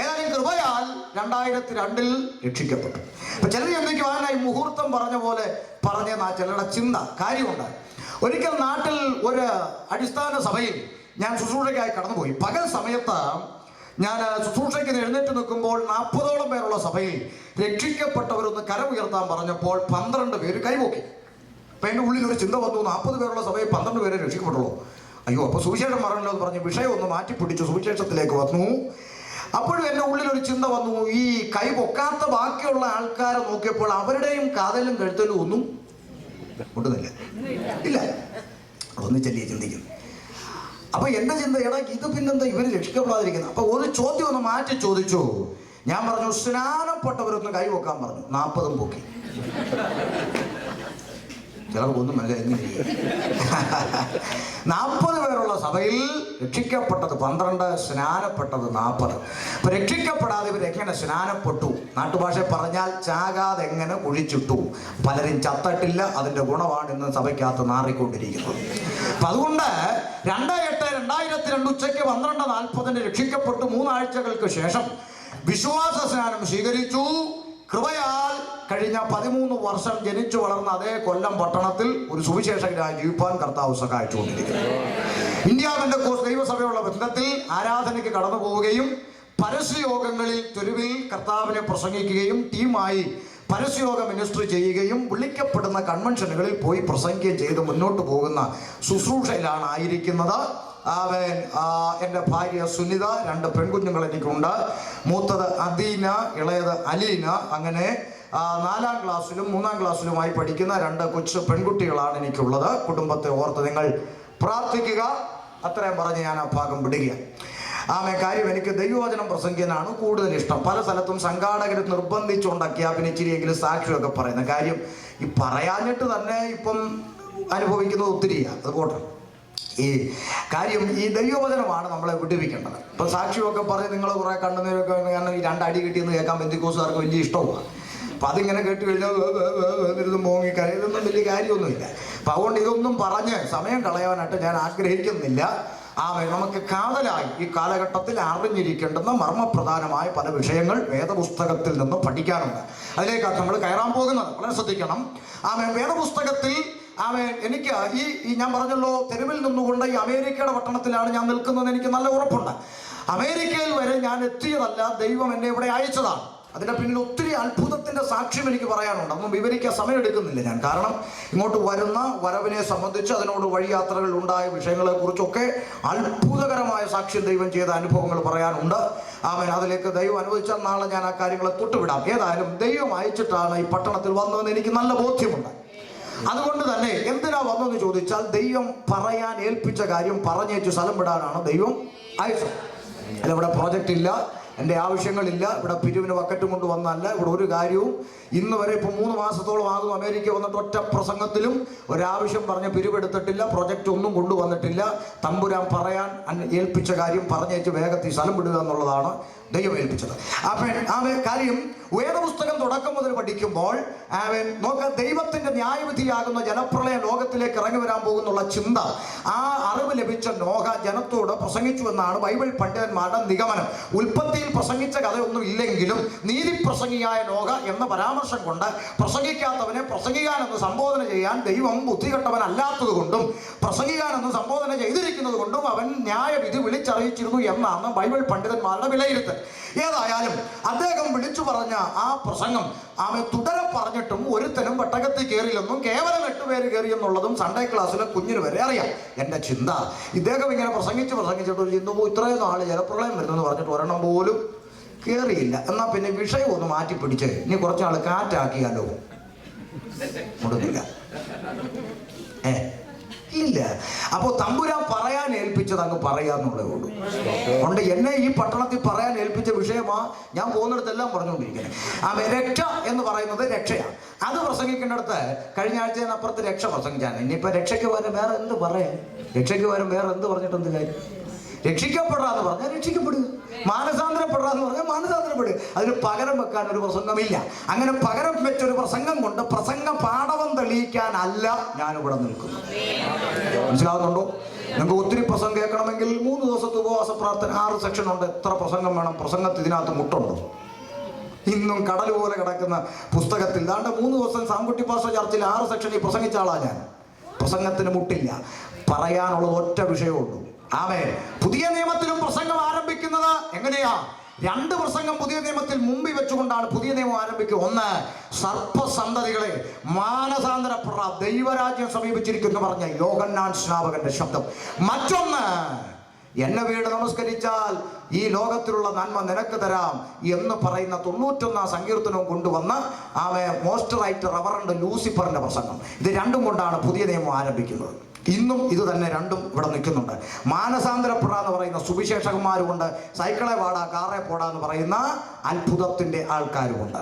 ഏതായാലും കൃപയാൽ 2002 രക്ഷിക്കപ്പെട്ടു. അപ്പൊ ചിലർ എന്തൊക്കെയോ ഈ മുഹൂർത്തം പറഞ്ഞ പോലെ പറഞ്ഞ ചിലരുടെ ചിന്ത കാര്യമുണ്ട്. ഒരിക്കൽ നാട്ടിൽ ഒരു അടിസ്ഥാന സഭയിൽ ഞാൻ ശുശ്രൂഷയ്ക്കായി കടന്നുപോയി. പകൽ സമയത്ത് ഞാൻ ശുശ്രൂഷയ്ക്ക് എഴുന്നേറ്റ് നിൽക്കുമ്പോൾ 40ഓളം പേരുള്ള സഭയിൽ രക്ഷിക്കപ്പെട്ടവരൊന്ന് കരമുയർത്താൻ പറഞ്ഞപ്പോൾ 12 പേര് കൈപൊക്കി. അപ്പം എൻ്റെ ഉള്ളിൽ ഒരു ചിന്ത വന്നു, 40 പേരുള്ള സഭയിൽ 12 പേരെ രക്ഷിക്കപ്പെട്ടുള്ളൂ. അയ്യോ, അപ്പോൾ സുവിശേഷം പറഞ്ഞല്ലോ എന്ന് പറഞ്ഞ് വിഷയം ഒന്ന് മാറ്റിപ്പിടിച്ചു സുവിശേഷത്തിലേക്ക് വന്നു. അപ്പോഴും എൻ്റെ ഉള്ളിലൊരു ചിന്ത വന്നു, ഈ കൈ പൊക്കാത്ത ബാക്കിയുള്ള ആൾക്കാരെ നോക്കിയപ്പോൾ അവരുടെയും കാതലും കഴുത്തലും ഒന്നും കൊണ്ടുന്നില്ല. ഇല്ല. അതൊന്നും ചെല്ലിയ ചിന്തിക്കുന്നു. അപ്പൊ എന്റെ ചിന്ത, എടാ ഇത് പിന്നെന്താ ഇവര് രക്ഷിക്കപ്പെടാതിരിക്കുന്നത്? അപ്പൊ ഒരു ചോദ്യം ഒന്ന് മാറ്റി ചോദിച്ചു. ഞാൻ പറഞ്ഞു, സ്നാനപ്പെട്ടവരൊന്ന് കൈ പൊക്കാൻ പറഞ്ഞു. 40 പൊക്കി. ചിലർക്കൊന്നും മനസ്സിലായി. 40 പേരുള്ള സഭയിൽ രക്ഷിക്കപ്പെട്ടത് 12, സ്നാനപ്പെട്ടത് 40. അപ്പൊ രക്ഷിക്കപ്പെടാതെ ഇവരെങ്ങനെ സ്നാനപ്പെട്ടു? നാട്ടുഭാഷ പറഞ്ഞാൽ ചാകാതെ എങ്ങനെ കുഴിച്ചിട്ടു. പലരും ചത്തട്ടില്ല. അതിന്റെ ഗുണമാണ് ഇന്ന് സഭയ്ക്കകത്ത് നാറിക്കൊണ്ടിരിക്കുന്നത്. അപ്പൊ അതുകൊണ്ട് 2/8/2002 ഉച്ചയ്ക്ക് 12:40 രക്ഷിക്കപ്പെട്ടു. 3 ആഴ്ചകൾക്ക് ശേഷം വിശ്വാസ സ്നാനം സ്വീകരിച്ചു. കൃപയാൽ കഴിഞ്ഞ 13 വർഷം ജനിച്ചു വളർന്ന അതേ കൊല്ലം പട്ടണത്തിൽ ഒരു സുവിശേഷകനായി ജീവിപ്പാൻ കർത്താവ് സഹായിച്ചുകൊണ്ടിരിക്കുന്നു. ഇന്ത്യ പെന്തക്കോസ്ത് ദൈവസഭയുള്ള ബന്ധത്തിൽ ആരാധനയ്ക്ക് കടന്നു പോവുകയും പരസ്യയോഗങ്ങളിൽ തെരുവിൽ കർത്താവിനെ പ്രസംഗിക്കുകയും ടീമായി പരസ്യയോഗ മിനിസ്ട്രി ചെയ്യുകയും വിളിക്കപ്പെടുന്ന കൺവെൻഷനുകളിൽ പോയി പ്രസംഗിക്കുകയും ചെയ്ത് മുന്നോട്ട് പോകുന്ന ശുശ്രൂഷയിലാണ് ആയിരിക്കുന്നത്. എൻ്റെ ഭാര്യ സുനിത, 2 പെൺകുഞ്ഞുങ്ങൾ എനിക്കുണ്ട്. മൂത്തത് അദീന, ഇളയത് അലീന. അങ്ങനെ 4ാം ക്ലാസ്സിലും 3ാം ക്ലാസ്സിലുമായി പഠിക്കുന്ന 2 കൊച്ചു പെൺകുട്ടികളാണ് എനിക്കുള്ളത്. കുടുംബത്തെ ഓർത്ത് നിങ്ങൾ പ്രാർത്ഥിക്കുക. അത്രയും പറഞ്ഞ് ഞാൻ ആ ഭാഗം വിടുകയാണ്. കാര്യം എനിക്ക് ദൈവവചനം പ്രസംഗിക്കാനാണ് കൂടുതൽ ഇഷ്ടം. പല സ്ഥലത്തും സംഘാടകർ നിർബന്ധിച്ചുണ്ടാക്കിയാൽ പിന്നെ ഇച്ചിരിയെങ്കിലും സാക്ഷിയൊക്കെ പറയുന്ന കാര്യം ഈ പറയാഞ്ഞിട്ട് തന്നെ ഇപ്പം അനുഭവിക്കുന്നത് ഒത്തിരിയാണ്. അതുകൊണ്ട് ഈ കാര്യം ഈ ദൈവവചനമാണ് നമ്മളെ വിടുവിക്കേണ്ടത്. ഇപ്പം സാക്ഷിയൊക്കെ പറഞ്ഞ് നിങ്ങൾ കുറേ കണ്ണുനീരൊക്കെ കാരണം ഈ 2 അടി കിട്ടിയെന്ന് കേൾക്കാൻ പെന്തിക്കോസുകാർക്ക് വലിയ ഇഷ്ടമാണ്. അപ്പം അതിങ്ങനെ കേട്ട് കഴിഞ്ഞാൽ മോങ്ങിക്കറി ഇതൊന്നും വലിയ കാര്യമൊന്നുമില്ല. അപ്പം അതുകൊണ്ട് ഇതൊന്നും പറഞ്ഞ് സമയം കളയാനായിട്ട് ഞാൻ ആഗ്രഹിക്കുന്നില്ല. നമുക്ക് കാതലായി ഈ കാലഘട്ടത്തിൽ അറിഞ്ഞിരിക്കേണ്ടുന്ന മർമ്മപ്രധാനമായ പല വിഷയങ്ങൾ വേദപുസ്തകത്തിൽ നിന്ന് പഠിക്കാനുണ്ട്. അതിലേക്കാണ് നമ്മൾ കയറാൻ പോകുന്നത്. വളരെ ശ്രദ്ധിക്കണം. വേദപുസ്തകത്തിൽ എനിക്ക് ഈ ഞാൻ പറഞ്ഞല്ലോ, തെരുവിൽ നിന്നുകൊണ്ട് ഈ അമേരിക്കയുടെ പട്ടണത്തിലാണ് ഞാൻ നിൽക്കുന്നതെന്ന് എനിക്ക് നല്ല ഉറപ്പുണ്ട്. അമേരിക്കയിൽ വരെ ഞാൻ എത്തിയതല്ല, ദൈവം എന്നെ ഇവിടെ അയച്ചതാണ്. അതിൻ്റെ പിന്നിൽ ഒത്തിരി അത്ഭുതത്തിൻ്റെ സാക്ഷ്യം എനിക്ക് പറയാനുണ്ട്. ഒന്നും വിവരിക്കാൻ സമയമെടുക്കുന്നില്ല ഞാൻ. കാരണം ഇങ്ങോട്ട് വരുന്ന വരവിനെ സംബന്ധിച്ച് അതിനോട് വഴിയാത്രകളിൽ ഉണ്ടായ വിഷയങ്ങളെക്കുറിച്ചൊക്കെ അത്ഭുതകരമായ സാക്ഷ്യം ദൈവം ചെയ്ത അനുഭവങ്ങൾ പറയാനുണ്ട്. അതിലേക്ക് ദൈവം അനുവദിച്ചാൽ നാളെ ഞാൻ ആ കാര്യങ്ങളെ തൊട്ടുവിടാം. ഏതായാലും ദൈവം അയച്ചിട്ടാണ് ഈ പട്ടണത്തിൽ വന്നതെന്ന് എനിക്ക് നല്ല ബോധ്യമുണ്ട്. അതുകൊണ്ട് തന്നെ എന്തിനാ വന്നെന്ന് ചോദിച്ചാൽ, ദൈവം പറയാൻ ഏൽപ്പിച്ച കാര്യം പറഞ്ഞേച്ച് സ്ഥലം വിടാനാണ് ദൈവം അയച്ചത്. അല്ല, ഇവിടെ പ്രോജക്റ്റ് ഇല്ല, എൻ്റെ ആവശ്യങ്ങളില്ല, ഇവിടെ പിരിവിന് വക്കറ്റും കൊണ്ട് വന്നല്ല, ഇവിടെ ഒരു കാര്യവും ഇന്ന് വരെ ഇപ്പോൾ 3 മാസത്തോളം ആകും അമേരിക്ക വന്നിട്ട് ഒറ്റ പ്രസംഗത്തിലും ഒരാവശ്യം പറഞ്ഞ് പിരിവെടുത്തിട്ടില്ല, പ്രൊജക്റ്റ് ഒന്നും കൊണ്ടുവന്നിട്ടില്ല. തമ്പുരാൻ പറയാൻ ഏൽപ്പിച്ച കാര്യം പറഞ്ഞേച്ച് വേഗത്തിൽ സ്ഥലം വിടുക എന്നുള്ളതാണ് ദൈവം ഏൽപ്പിച്ചത്. അവൻ കാര്യം വേദപുസ്തകം തുടക്കം മുതൽ പഠിക്കുമ്പോൾ അവൻ നോക്ക, ദൈവത്തിന്റെ ന്യായവിധിയാകുന്ന ജലപ്രളയ ലോകത്തിലേക്ക് ഇറങ്ങി വരാൻ പോകുന്നുള്ള ചിന്ത, ആ അറിവ് ലഭിച്ച നോഹ ജനത്തോട് പ്രസംഗിച്ചു എന്നാണ് ബൈബിൾ പണ്ഡിതന്മാരുടെ നിഗമനം. ഉൽപ്പത്തിയിൽ പ്രസംഗിച്ച കഥയൊന്നും ഇല്ലെങ്കിലും നീതിപ്രസംഗിയായ നോഹ എന്ന പരാമർശം കൊണ്ട് പ്രസംഗിക്കാത്തവനെ പ്രസംഗിക്കാനെന്ന് സംബോധന ചെയ്യാൻ ദൈവം ബുദ്ധികെട്ടവനല്ലാത്തത് കൊണ്ടും പ്രസംഗിക്കാനെന്ന് സംബോധന ചെയ്തിരിക്കുന്നത് കൊണ്ടും അവൻ ന്യായവിധി വിളിച്ചറിയിച്ചിരുന്നു എന്നാണ് ബൈബിൾ പണ്ഡിതന്മാരുടെ വിലയിരുത്തൽ. ഏതായാലും അദ്ദേഹം വിളിച്ചു പറഞ്ഞ ആ പ്രസംഗം അവൻ തുടരെ പറഞ്ഞിട്ടും ഒരുത്തനും പെട്ടകത്തിൽ കയറിയില്ലെന്നും കേവലം 8 പേര് കയറിയെന്നുള്ളതും സൺഡേ ക്ലാസ്സിലെ കുഞ്ഞിന് വരെ അറിയാം. എൻ്റെ ചിന്ത, ഇദ്ദേഹം ഇങ്ങനെ പ്രസംഗിച്ചിട്ട് ഒരു ചിന്ത ഇത്രയും നാൾ ജലപ്രളയം വരുന്നെന്ന് പറഞ്ഞിട്ട് ഒരെണ്ണം പോലും കയറിയില്ല. എന്നാൽ പിന്നെ വിഷയം ഒന്ന് മാറ്റി പിടിച്ച് ഇനി കുറച്ച് നാൾ കാറ്റാക്കിയാലോ? മുടങ്ങില്ല, ഇല്ല. അപ്പോൾ തമ്പുരാൻ പറയാൻ ഏൽപ്പിച്ചത് അങ്ങ് പറയാന്നുള്ളതേ ഉള്ളൂ. അതുകൊണ്ട് എന്നെ ഈ പട്ടണത്തിൽ പറയാൻ ഏൽപ്പിച്ച വിഷയമാ ഞാൻ പോകുന്നിടത്തെല്ലാം പറഞ്ഞുകൊണ്ടിരിക്കുന്നത്. രക്ഷ എന്ന് പറയുന്നത് രക്ഷയാണ്. അത് പ്രസംഗിക്കേണ്ടടുത്ത് കഴിഞ്ഞ ആഴ്ചയപ്പുറത്ത് രക്ഷ പ്രസംഗിച്ചാണ്. ഇനിയിപ്പോൾ രക്ഷയ്ക്ക് പകരം വേറെ എന്ത് പറയാൻ? രക്ഷയ്ക്ക് പകരം വേറെ എന്ത് പറഞ്ഞിട്ട് എന്ത് കാര്യം? രക്ഷിക്കപ്പെടാന്ന് പറഞ്ഞാൽ രക്ഷിക്കപ്പെടുക, മാനസാന്തരപ്പെടാന്ന് പറഞ്ഞാൽ മാനസാന്തരപ്പെടുക. അതിന് പകരം വെക്കാൻ ഒരു പ്രസംഗമില്ല. അങ്ങനെ പകരം വെച്ചൊരു പ്രസംഗം കൊണ്ട് പ്രസംഗ പാഠവം തെളിയിക്കാനല്ല ഞാനിവിടെ നിൽക്കുന്നു. മനസ്സിലാകുന്നുണ്ടോ? നിങ്ങൾക്ക് ഒത്തിരി പ്രസംഗം കേൾക്കണമെങ്കിൽ 3 ദിവസത്തെ ഉപവാസ പ്രാർത്ഥന, 6 സെക്ഷൻ ഉണ്ട്. എത്ര പ്രസംഗം വേണം? പ്രസംഗത്തിൽ ഇതിനകത്ത് മുട്ടുണ്ടോ? ഇന്നും കടൽ പോലെ കിടക്കുന്ന പുസ്തകത്തിൽ ദാണ്ട് 3 ദിവസം സാംകുട്ടി പാസ്റ്റർ ചർച്ചിൽ 6 സെക്ഷനിൽ പ്രസംഗിച്ച ആളാണ് ഞാൻ. പ്രസംഗത്തിന് മുട്ടില്ല, പറയാനുള്ളത് ഒറ്റ വിഷയമുള്ളൂ. ആമേൻ. പുതിയ നിയമത്തിലും പ്രസംഗം ആരംഭിക്കുന്നത് എങ്ങനെയാ? 2 പ്രസംഗം പുതിയ നിയമത്തിൽ മുമ്പിൽ വെച്ചുകൊണ്ടാണ് പുതിയ നിയമം ആരംഭിക്കുക. ഒന്ന്, സർപ്പസന്തതികളെ മാനസാന്തരപ്പെട, ദൈവരാജ്യം സമീപിച്ചിരിക്കുന്നു പറഞ്ഞ യോഹന്നാൻ സ്നാപകന്റെ ശബ്ദം. മറ്റൊന്ന്, എന്നെ വീട് നമസ്കരിച്ചാൽ ഈ ലോകത്തിലുള്ള നന്മ നിനക്ക് തരാം എന്ന് പറയുന്ന 91 സങ്കീർത്തനവും കൊണ്ടുവന്ന് മോസ്റ്ററായിട്ട് റവറണ്ട് ലൂസിഫറിന്റെ പ്രസംഗം. ഇത് രണ്ടും കൊണ്ടാണ് പുതിയ നിയമം ആരംഭിക്കുന്നത്. ഇന്നും ഇത് തന്നെ രണ്ടും ഇവിടെ നിൽക്കുന്നുണ്ട്. മാനസാന്തരപ്പെടാ എന്ന് പറയുന്ന സുവിശേഷകന്മാരുമുണ്ട്, സൈക്കിളെ പാടാ കാറെ പോടാ എന്ന് പറയുന്ന അത്ഭുതത്തിന്റെ ആൾക്കാരുമുണ്ട്.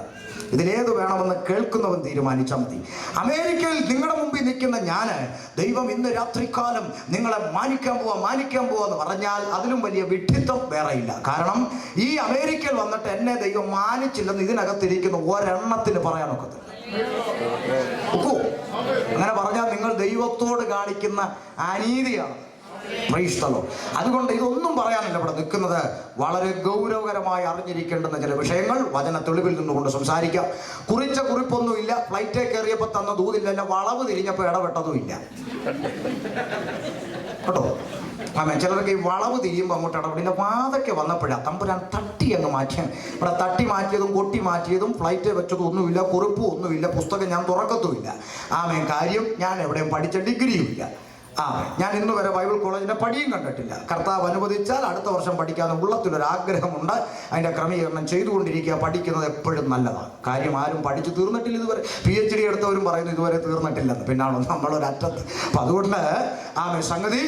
ഇതിലേത് വേണമെന്ന് കേൾക്കുന്നവൻ തീരുമാനിച്ചാൽ മതി. അമേരിക്കയിൽ നിങ്ങളുടെ മുമ്പിൽ നിൽക്കുന്ന ഞാൻ, ദൈവം ഇന്ന് രാത്രികാലം നിങ്ങളെ മാനിക്കാൻ പോവാ എന്ന് പറഞ്ഞാൽ അതിലും വലിയ വിഡ്ഢിത്തം വേറെ ഇല്ല. കാരണം ഈ അമേരിക്കയിൽ വന്നിട്ട് എന്നെ ദൈവം മാനിച്ചില്ലെന്ന് ഇതിനകത്തിരിക്കുന്ന ഒരെണ്ണത്തിന് പറയാനൊക്കത്തില്ല. അങ്ങനെ പറഞ്ഞാൽ നിങ്ങൾ ദൈവത്തോട് കാണിക്കുന്ന അനീതിയാണ്. അതുകൊണ്ട് ഇതൊന്നും പറയാനില്ല ഇവിടെ നിൽക്കുന്നത്. വളരെ ഗൗരവകരമായി അറിഞ്ഞിരിക്കേണ്ടുന്ന ചില വിഷയങ്ങൾ വചന തെളിവിൽ നിന്നുകൊണ്ട് സംസാരിക്കാം. കുറിച്ച കുറിപ്പൊന്നുമില്ല, ഫ്ലൈറ്റേ കയറിയപ്പോൾ തന്ന ദൂതില്ല, വളവ് തിരിഞ്ഞപ്പോൾ ഇടപെട്ടതുമില്ല കേട്ടോ. ചിലർക്ക് ഈ വളവ് തിരിയുമ്പോൾ അങ്ങോട്ട് ഇടപെടില്ല. വാതൊക്കെ വന്നപ്പോഴാണ് തമ്പുരാൻ തട്ടി അങ്ങ് മാറ്റിയാണ്. ഇവിടെ തട്ടി മാറ്റിയതും കൊട്ടി മാറ്റിയതും ഫ്ലൈറ്റ് വെച്ചതും ഒന്നുമില്ല, കുറിപ്പും ഒന്നുമില്ല, പുസ്തകം ഞാൻ തുറക്കത്തുമില്ല. കാര്യം ഞാൻ എവിടെയും പഠിച്ച ഡിഗ്രിയുമില്ല. ഞാൻ ഇന്ന് വരെ ബൈബിൾ കോളേജിന്റെ പടിയും കണ്ടിട്ടില്ല. കർത്താവ് അനുവദിച്ചാൽ അടുത്ത വർഷം പഠിക്കാതെ ഉള്ളത്തിലൊരാഗ്രഹമുണ്ട്. അതിന്റെ ക്രമീകരണം ചെയ്തുകൊണ്ടിരിക്കുക. പഠിക്കുന്നത് എപ്പോഴും നല്ലതാണ്. കാര്യം ആരും പഠിച്ചു തീർന്നിട്ടില്ല ഇതുവരെ. PhD എടുത്തവരും പറയുന്നു ഇതുവരെ തീർന്നിട്ടില്ലെന്ന്. പിന്നാണോ നമ്മളൊരറ്റത്ത്. അപ്പൊ അതുകൊണ്ട് സംഗതി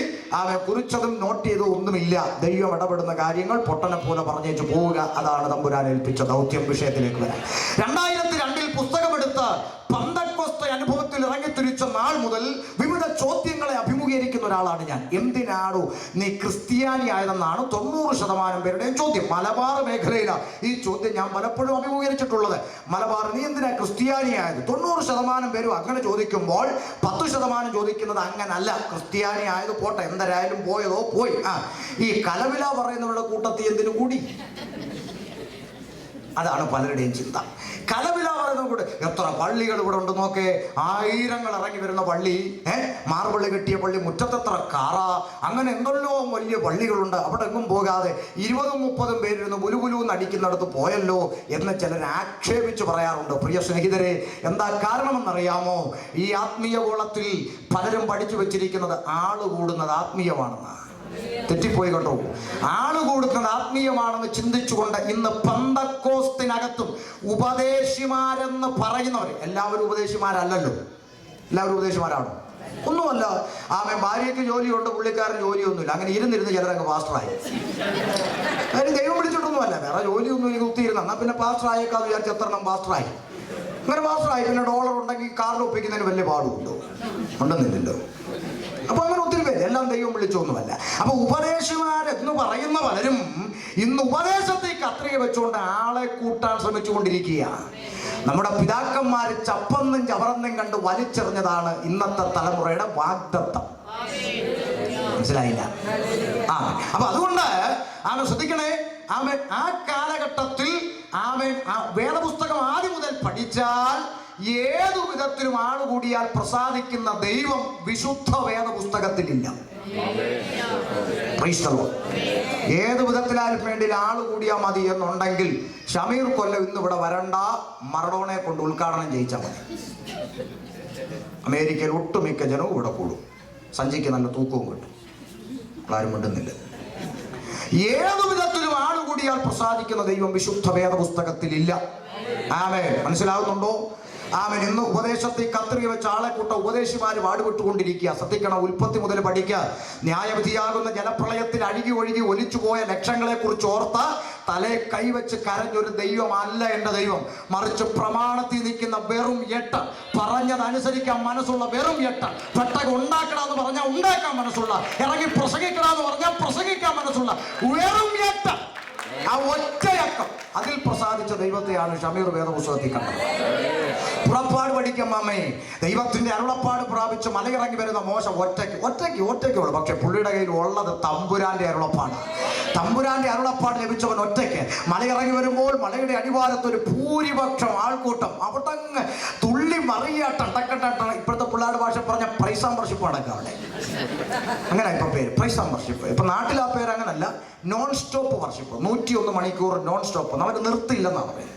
കുറിച്ചതും നോട്ട് ചെയ്തതും ഒന്നുമില്ല. ദൈവം ഇടപെടുന്ന കാര്യങ്ങൾ പൊട്ടനെ പോലെ പറഞ്ഞേച്ചു പോവുക. അതാണ് തമ്പുരാൻ ഏൽപ്പിച്ച ദൗത്യം. വിഷയത്തിലേക്ക് വരാം. 2002 പുസ്തകമെടുത്ത് പന്തക്കോസ്ത അനുഭവത്തിൽ ഇറങ്ങിത്തിരിച്ച നാൾ മുതൽ വിവിധ ചോദ്യങ്ങളെ അഭിമുഖീകരിക്കുന്ന ഒരാളാണ് ഞാൻ. എന്തിനാണോ നീ ക്രിസ്ത്യാനി ആയതെന്നാണ് 90% പേരുടെയും ചോദ്യം. മലബാർ മേഖലയിലാണ് ഈ ചോദ്യം ഞാൻ പലപ്പോഴും അഭിമുഖീകരിച്ചിട്ടുള്ളത്. മലബാർ നീ എന്തിനാ ക്രിസ്ത്യാനി ആയത്? 90% പേരും അങ്ങനെ ചോദിക്കുമ്പോൾ 10% ചോദിക്കുന്നത് അങ്ങനല്ല, ക്രിസ്ത്യാനി ആയത് പോട്ടെ, എന്തരായാലും പോയതോ പോയി. ഈ കലവില പറയുന്നവരുടെ കൂട്ടത്തിൽ എന്തിനു കൂടി? അതാണ് പലരുടെയും ചിന്ത. കലവില പറയുന്ന കൂടെ എത്ര പള്ളികൾ ഇവിടെ ഉണ്ട് നോക്കേ. 1000 ഇറങ്ങി വരുന്ന പള്ളി, മാർബിള് കെട്ടിയ പള്ളി, മുറ്റത്തെത്ര കാറ, അങ്ങനെ എന്തെല്ലോ വലിയ പള്ളികളുണ്ട്. അവിടെ എങ്ങും പോകാതെ 20-30 പേരിരുന്ന് ബുലുബുലൂന്ന് അടിക്കുന്നിടത്ത് പോയല്ലോ എന്ന് ചിലർ ആക്ഷേപിച്ച് പറയാറുണ്ട്. പ്രിയ സ്നേഹിതരെ, എന്താ കാരണമെന്നറിയാമോ? ഈ ആത്മീയ ഗോളത്തിൽ പലരും പഠിച്ചു വെച്ചിരിക്കുന്നത് ആള് കൂടുന്നത് ആത്മീയമാണെന്ന്. തെറ്റിപ്പോയി കേട്ടോ. ആള് കൂടുന്നത് ആത്മീയമാണെന്ന് ചിന്തിച്ചുകൊണ്ട് ഇന്ന് പെന്തക്കോസ്തിനകത്തും ഉപദേശിമാരെന്ന് പറയുന്നവർ, എല്ലാവരും ഉപദേശിമാരല്ലല്ലോ, എല്ലാവരും ഉപദേശിമാരാണോ? ഒന്നുമല്ല. ആമേ ഭാര്യയ്ക്ക് ജോലിയുണ്ട്, പുള്ളിക്കാരന് ജോലിയൊന്നുമില്ല. അങ്ങനെ ഇരുന്നിരുന്ന് ചിലരങ്ങ് പാസ്റ്ററായി. കാര്യം ദൈവം വിളിച്ചിട്ടൊന്നുമല്ല, വേറെ ജോലിയൊന്നും എനിക്ക് കുത്തിയിരുന്ന എന്നാൽ പിന്നെ പാസ്റ്ററായേക്കാന്ന് വിചാരിച്ച് എത്രണ്ണം പാസ്റ്ററായി. അങ്ങനെ പാസ്റ്ററായി. പിന്നെ ഡോളർ ഉണ്ടെങ്കിൽ കാറിൽ ഒപ്പിക്കുന്നതിന് വലിയ പാടുണ്ടോ? ഉണ്ടെന്നില്ലല്ലോ. അപ്പൊ അങ്ങനെ ഒത്തിരി പേര്, എല്ലാം ദൈവം വിളിച്ചൊന്നുമല്ല. അപ്പൊ ഉപദേശിമാരെന്ന് പറയുന്ന പലരും ഇന്ന് ഉപദേശത്തേക്ക് കത്രിക വെച്ചുകൊണ്ട് ആളെ കൂട്ടാൻ ശ്രമിച്ചുകൊണ്ടിരിക്കുക. നമ്മുടെ പിതാക്കന്മാര് ചപ്പന്നും ചവറന്നും കണ്ട് വലിച്ചെറിഞ്ഞതാണ് ഇന്നത്തെ തലമുറയുടെ വാഗ്ദത്തം. മനസ്സിലായില്ല? അപ്പൊ അതുകൊണ്ട് ആമൻ ശ്രദ്ധിക്കണേ. ആമൻ ആ കാലഘട്ടത്തിൽ ആമൻ വേദപുസ്തകം ആദ്യം മുതൽ പഠിച്ചാൽ ഏതു വിധത്തിലും ആളുകൂടിയാൽ പ്രസാദിക്കുന്ന ദൈവം വിശുദ്ധ വേദപുസ്തകത്തിലില്ല. ഏത് വിധത്തിലായാലും വേണ്ടി ആള് കൂടിയാൽ മതി എന്നുണ്ടെങ്കിൽ ഷമീർ കൊല്ലം ഇന്ന് ഇവിടെ വരണ്ട, മറഡോണയെ കൊണ്ട് ഉദ്ഘാടനം ചെയ്യിച്ചാൽ മതി. അമേരിക്കയിൽ ഒട്ടുമിക്ക ജനവും ഇവിടെ കൂടും, സഞ്ചിക്ക് നല്ല തൂക്കവും കിട്ടും. ആരും മിണ്ടുന്നില്ല. ഏതു വിധത്തിലും ആള് കൂടിയാൽ പ്രസാദിക്കുന്ന ദൈവം വിശുദ്ധ വേദപുസ്തകത്തിലില്ല. ആമേൻ. മനസ്സിലാവുന്നുണ്ടോ? ആമേൻ. ഇന്ന് ഉപദേശത്തെ കത്രിക വെച്ച് ആളെ കൂട്ട ഉപദേശിമാര് പാടുപെട്ടുകൊണ്ടിരിക്കുക. ശ്രദ്ധിക്കണം. ഉൽപ്പത്തി മുതൽ പഠിക്കുക. ന്യായവിധിയാകുന്ന ജലപ്രളയത്തിൽ അഴുകി ഒഴുകി ഒലിച്ചുപോയ ലക്ഷങ്ങളെ കുറിച്ച് ഓർത്ത് തലേ കൈവച്ച് കരഞ്ഞൊരു ദൈവമല്ല എൻ്റെ ദൈവം. മറിച്ച് പ്രമാണത്തിൽ നിൽക്കുന്ന വെറും 8, പറഞ്ഞതനുസരിക്കാൻ മനസ്സുള്ള വെറും 8, പെട്ടകം ഉണ്ടാക്കണമെന്ന് പറഞ്ഞാൽ ഉണ്ടാക്കാൻ മനസ്സുള്ള, ഇറങ്ങി പ്രസംഗിക്കണമെന്ന് പറഞ്ഞാൽ പ്രസംഗിക്കാൻ മനസ്സുള്ള വെറും 8, ആ ഒറ്റയക്കം അതിൽ പ്രസാദിച്ച ദൈവത്തെയാണ് ഷമീർ വേദപുസ്തകത്തിൽ കണ്ടത്. പുറപ്പാട് പഠിക്കമ്മേ. ദൈവത്തിന്റെ അരുളപ്പാട് പ്രാപിച്ച് മലയിറങ്ങി വരുന്ന മോശ ഒറ്റയ്ക്കുള്ളൂ. പക്ഷെ പുള്ളിയുടെ കയ്യിൽ ഉള്ളത് തമ്പുരാന്റെ അരുളപ്പാട്. തമ്പുരാന്റെ അരുളപ്പാട് ലഭിച്ചവൻ ഒറ്റയ്ക്ക് മലയിറങ്ങി വരുമ്പോൾ മലയുടെ അടിവാരത്ത് ഒരു ഭൂരിപക്ഷം ആൾക്കൂട്ടം അവിടെ തുള്ളി മറിയാട്ടം ടക്കട്ട. ഇപ്പോഴത്തെ പിള്ളേരുടെ ഭാഷ പറഞ്ഞ പ്രൈസ് ആൻഡ് വർഷിപ്പ് അടക്കം അവിടെ. അങ്ങനെ ഇപ്പൊ പേര് പ്രൈസ് ആൻഡ് വർഷിപ്പ്. ഇപ്പൊ നാട്ടിൽ ആ പേര് അങ്ങനല്ല, നോൺ സ്റ്റോപ്പ് വർഷിപ്പ്. 101 മണിക്കൂർ നോൺ സ്റ്റോപ്പ്. നമുക്ക് നിർത്തില്ലെന്നാണ് പേര്.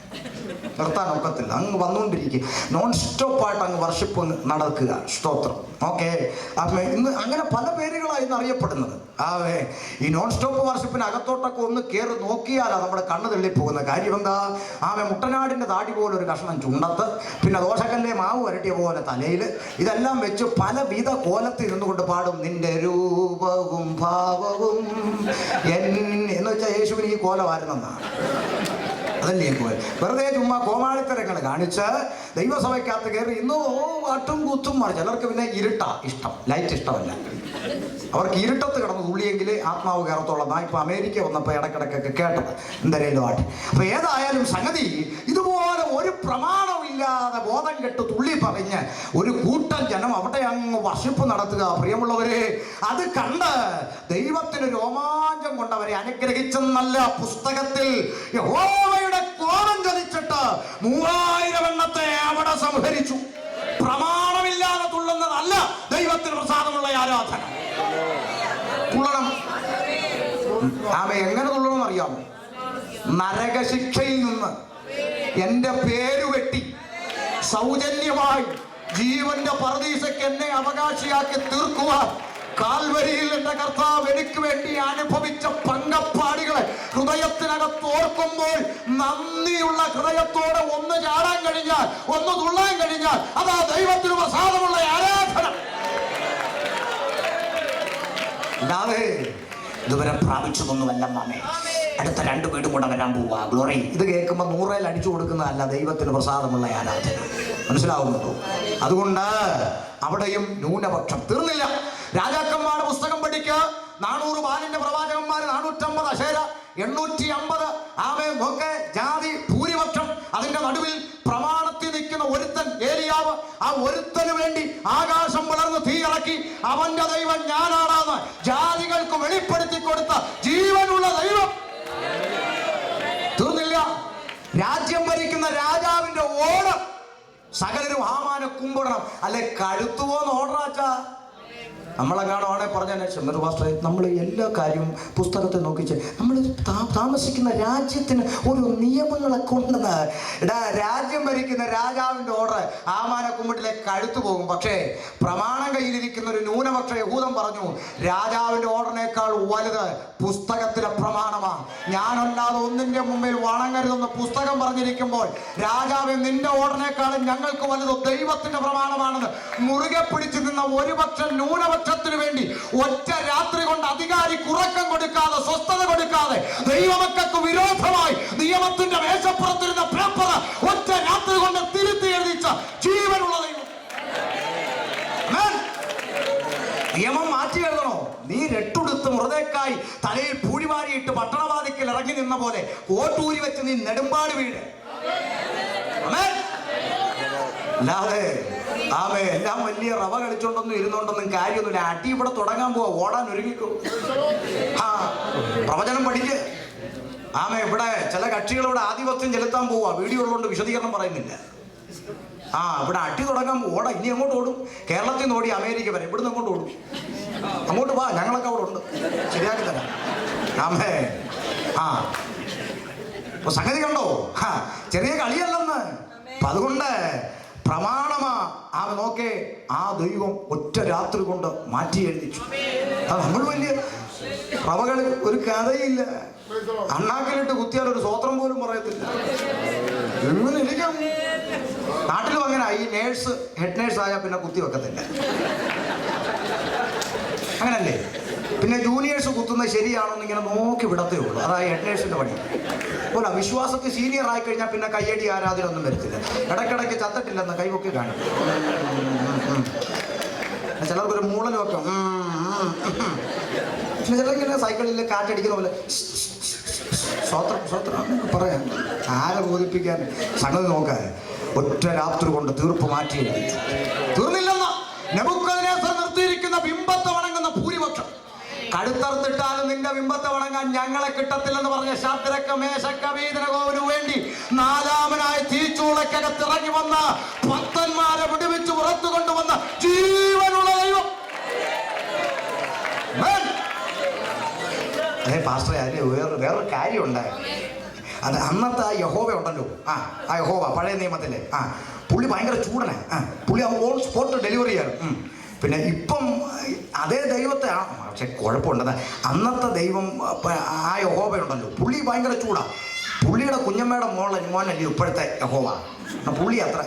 നിർത്താൻ ഒക്കത്തില്ല, അങ്ങ് വന്നുകൊണ്ടിരിക്കുക. നോൺ സ്റ്റോപ്പായിട്ട് അങ്ങ് വർഷിപ്പ് നടക്കുക. സ്തോത്രം. ഓക്കെ. അപ്പം ഇന്ന് അങ്ങനെ പല പേരുകളായി ഇന്ന് അറിയപ്പെടുന്നത്. ഈ നോൺ സ്റ്റോപ്പ് വർഷിപ്പിന് അകത്തോട്ടൊക്കെ ഒന്ന് കയറി നോക്കിയാലാ നമ്മുടെ കണ്ണ് തള്ളിപ്പോകുന്ന കാര്യം. എന്താ? മുട്ടനാടിന്റെ താടി പോലെ ഒരു കഷ്ണം ചുണ്ടത്ത്, പിന്നെ ദോശക്കല്ലേ മാവ് വരട്ടിയ പോലെ തലയിൽ, ഇതെല്ലാം വെച്ച് പലവിധ കോലത്തിൽ നിന്നുകൊണ്ട് പാടും നിന്റെ രൂപവും ഭാവവും എന്ന് വെച്ചാൽ യേശുവിന് ഈ കോലമായിരുന്നെന്നാണ്. അതല്ലേ കോൽ. വെറുതെ ചുമ്മാ കോമാളിത്തരങ്ങൾ കാണിച്ച് ദൈവസഭയ്ക്കകത്ത് കയറി ഇന്ന് പാട്ടും കൂത്തും മാറി. ചിലർക്ക് പിന്നെ ഇരുട്ടാ ഇഷ്ടം, ലൈറ്റ് ഇഷ്ടമല്ല. അവർക്ക് ഇരുട്ടത്ത് കിടന്ന് തുള്ളിയെങ്കിൽ ആത്മാവ് കയറത്തോളം. ഇപ്പൊ അമേരിക്ക വന്നപ്പോൾ ഇടക്കിടക്കൊക്കെ കേട്ടത് എന്തായാലും ആട്ടെ. അപ്പൊ ഏതായാലും സംഗതി ഇതുപോലെ ഒരു പ്രമാണമില്ലാതെ ബോധം കെട്ട് തുള്ളി പറഞ്ഞ് ഒരു കൂട്ടം ജനം അവിടെ അങ്ങ് വർഷിപ്പ് നടത്തുക. പ്രിയമുള്ളവരെ, അത് കണ്ട് ദൈവത്തിന് രോമാഞ്ചം കൊണ്ടവരെ അനുഗ്രഹിച്ചെന്നല്ല, പുസ്തകത്തിൽ യഹോവയുടെ കോപം ജ്വലിച്ചിട്ട് 3000 എണ്ണത്തെ അവിടെ സംഹരിച്ചു. പ്രമാണമില്ലാതെ തുള്ളുന്നതല്ല ദൈവത്തിന് പ്രസാദമുള്ള ആരാധന. തുള്ളണം. എങ്ങനെ തുള്ളണമെന്ന് അറിയാമോ? നരകശിക്ഷയിൽ നിന്ന് എന്റെ പേര് വെട്ടി സൗജന്യമായി ജീവന്റെ പർദീസയ്ക്ക് എന്നെ അവകാശിയാക്കി തീർക്കുവാൻ കാൽവരിയിൽ എന്റെ കർത്താവ് എനിക്ക് വേണ്ടി അനുഭവിച്ച പങ്കപ്പാടികളെ ഹൃദയത്തിനകത്ത് ഓർക്കുമ്പോൾ നന്ദിയുള്ള ഹൃദയത്തോടെ ഒന്ന് ചാടാൻ കഴിഞ്ഞാൽ, ഒന്ന് തുള്ളാൻ കഴിഞ്ഞാൽ അതാ ദൈവത്തിന് പ്രസാദമുള്ള ആരാധന. അല്ലാതെ ഇതുവരെ പ്രാപിച്ചതൊന്നുമല്ല മാമേ. അടുത്ത 2 വീടും കൂടെ വരാൻ പോവാ. ഗ്ലോറി. ഇത് കേൾക്കുമ്പോൾ 100 അടിച്ചു കൊടുക്കുന്നതല്ല ദൈവത്തിന് പ്രസാദമുള്ള ആരാധന. മനസ്സിലാവുന്നുണ്ടോ? അതുകൊണ്ട് അവിടെയും ന്യൂനപക്ഷം തീർന്നില്ല. രാജാക്കന്മാരുടെ പുസ്തകം പഠിക്കുക. 400 ബാലിന്റെ പ്രവാചകന്മാർ, 450 അശേര, 850 ആമേ നോക്കെ ജാതി ഭൂരിപക്ഷം. അതിന്റെ നടുവിൽ പ്രമാണത്തിൽ നിൽക്കുന്ന ഒരുത്തൻ ഏലിയാവ്. ആ ഒരുത്തന് വേണ്ടി ആകാശം വളർന്ന് തീയിറക്കി അവന്റെ ദൈവം ഞാനാണെന്ന് ജാതികൾക്ക് വെളിപ്പെടുത്തി കൊടുത്ത ജീവനുള്ള ദൈവം. തീർന്നില്ല. രാജ്യം ഭരിക്കുന്ന രാജാവിന്റെ ഓർഡർ സകലരും ഹാമാനെ കുമ്പിടണം, അല്ലെ കഴുത്തുപോന്ന് ഓർഡറാച്ചാ. നമ്മളെങ്ങാണോ പറഞ്ഞാൽ ചെമ്മർ പാസ്റ്ററെ, നമ്മൾ എല്ലാ കാര്യവും പുസ്തകത്തെ നോക്കിച്ച് നമ്മൾ താമസിക്കുന്ന രാജ്യത്തിന് ഒരു നിയമങ്ങളൊക്കെ ഉണ്ടെന്ന്. രാജ്യം ഭരിക്കുന്ന രാജാവിൻ്റെ ഓർഡർ ആമാനക്കുമ്പിട്ടിലേക്ക് കഴുത്തു പോകും. പക്ഷേ പ്രമാണം കയ്യിലിരിക്കുന്ന ഒരു ന്യൂനപക്ഷ യഹൂദൻ പറഞ്ഞു, രാജാവിൻ്റെ ഓർഡറിനേക്കാൾ വലുത് പുസ്തകത്തിലെ പ്രമാണമാണ്. ഞാനല്ലാതെ ഒന്നിൻ്റെ മുമ്പിൽ വണങ്ങരുതെന്ന് പുസ്തകം പറഞ്ഞിരിക്കുമ്പോൾ രാജാവ് നിന്റെ ഓർഡറിനേക്കാളും ഞങ്ങൾക്ക് വലുത് ദൈവത്തിന്റെ പ്രമാണമാണെന്ന് മുറുകെ പിടിച്ചു നിന്ന ഒരുപക്ഷം ന്യൂനപക്ഷത്തിന് വേണ്ടി ഒറ്റ രാത്രി കൊണ്ട് അധികാരി ഉറക്കം കൊടുക്കാതെ, സ്വസ്ഥത കൊടുക്കാതെ, ദൈവമക്കൾക്ക് വിരോധമായി നിയമത്തിന്റെ മേശപ്പുറത്തിരുന്ന പേപ്പർ ഒറ്റ രാത്രി കൊണ്ട് തിരുത്തി എഴുതിച്ച ജീവനുള്ള ദൈവം. നിയമം മാറ്റി എഴുതണോ? നീ രട്ടുടുത്ത് മൃതക്കായി തലയിൽ പൂഴിവാരിയിട്ട് പട്ടണവാതിക്കൽ ഇറങ്ങി നിന്ന പോലെ കോട്ടൂരി വെച്ച് നീ നെടുമ്പാട് വീട്. അല്ലാതെ എല്ലാം വലിയ റവ കളിച്ചോണ്ടൊന്നും ഇരുന്നോണ്ടൊന്നും കാര്യമൊന്നുമില്ല. അടി ഇവിടെ തുടങ്ങാൻ പോവാ, ഓടാൻ ഒരുങ്ങിക്കോ. പ്രവചനം പഠിക്ക്. ഇവിടെ ചില കക്ഷികളോട് ആധിപത്യം ചെലുത്താൻ പോവാ. വീഡിയോ ഉള്ളതുകൊണ്ട് വിശദീകരണം പറയുന്നില്ല. ഇവിടെ അടി തുടങ്ങാൻ ഓടാ. ഇനി അങ്ങോട്ട് ഓടും. കേരളത്തിൽ നിന്ന് ഓടി അമേരിക്ക വരെ. ഇവിടുന്ന് അങ്ങോട്ട് ഓടും. അങ്ങോട്ട് വാ, ഞങ്ങളൊക്കെ അവിടെ ഉണ്ട്, ശരിയാക്കി തരാം. സംഗതി കണ്ടോ? ചെറിയ കളിയല്ലെന്ന്. അപ്പൊ അതുകൊണ്ട് പ്രമാണമാ. നോക്കേ, ആ ദൈവം ഒറ്റ രാത്രി കൊണ്ട് മാറ്റി എഴുതിച്ചു. നമ്മൾ വലിയ റവകള് ഒരു കഥയില്ല. അണ്ണാക്കിലിട്ട് കുത്തിയാൽ ഒരു സ്വോത്രം പോലും പറയത്തില്ല. എങ്ങനെ ഇരിക്കാം? നാട്ടിലും അങ്ങനെ. ഈ നേഴ്സ് ഹെഡ് നേഴ്സ് ആയാൽ പിന്നെ കുത്തി വെക്കത്തില്ല, അങ്ങനല്ലേ? പിന്നെ ജൂനിയേഴ്സ് കുത്തുന്നത് ശരിയാണോ എന്ന് ഇങ്ങനെ നോക്കി വിടത്തേ ഉള്ളൂ. അതായത് ഹെഡ് നേഴ്സിന്റെ പണി. പോലെ വിശ്വാസത്തിൽ സീനിയർ ആയി കഴിഞ്ഞാൽ പിന്നെ കയ്യടി ആരാധനൊന്നും വരത്തില്ല. ഇടയ്ക്കിടയ്ക്ക് ചത്തിട്ടില്ലെന്ന് കൈവൊക്കെ കാണും. ചിലർക്കൊരു മൂളൽ വെക്കും. പക്ഷെ ചിലർക്കിങ്ങനെ സൈക്കിളിൽ കാറ്റടിക്കുന്ന പോലെ സ്വോത്രം സ്വോത്രം പറയാം. ആരെ ബോധിപ്പിക്കാൻ? സംഗതി നോക്കാൻ ഒറ്റ രാത്രി കൊണ്ട് തീർപ്പ് മാറ്റി തീർന്നില്ലെന്ന നെബൂഖദ്നേസർ നിർത്തിയിരിക്കുന്ന ബിംബത്തെ വണങ്ങുന്ന ഭൂരിപക്ഷം കടുത്തറുത്തിട്ടാലും നിന്റെ ബിംബത്തെ വണങ്ങാൻ ഞങ്ങളെ കിട്ടത്തില്ലെന്ന് പറഞ്ഞ ശദ്രക്ക് മേശക്ക് അബേദ്നെഗോവിന് വേണ്ടി നാലാമനായി തീച്ചൂളക്കകത്തിറങ്ങി വന്ന ഭക്തന്മാരെ വിടുവിച്ച് പുറത്തു കൊണ്ടുവന്ന ജീവനുള്ള ദൈവം. പാസ്റ്ററെ, അതിന് വേറൊരു കാര്യമുണ്ട്. അത് അന്നത്തെ ആ യഹോവ ഉണ്ടല്ലോ, ആ യഹോവ പഴയ നിയമത്തിലെ പുള്ളി ഭയങ്കര ചൂടനെ. പുള്ളി ഓൺ സ്പോട്ട് ഡെലിവറി ചെയ്യണം. പിന്നെ ഇപ്പം അതേ ദൈവത്തെ പക്ഷെ കുഴപ്പമുണ്ടെന്ന്. അന്നത്തെ ദൈവം ആ യഹോവ ഉണ്ടല്ലോ, പുള്ളി ഭയങ്കര ചൂടാ. പുള്ളിയുടെ കുഞ്ഞമ്മയുടെ മോനല്ലേ ഇപ്പോഴത്തെ യഹോവ. പുള്ളി അത്ര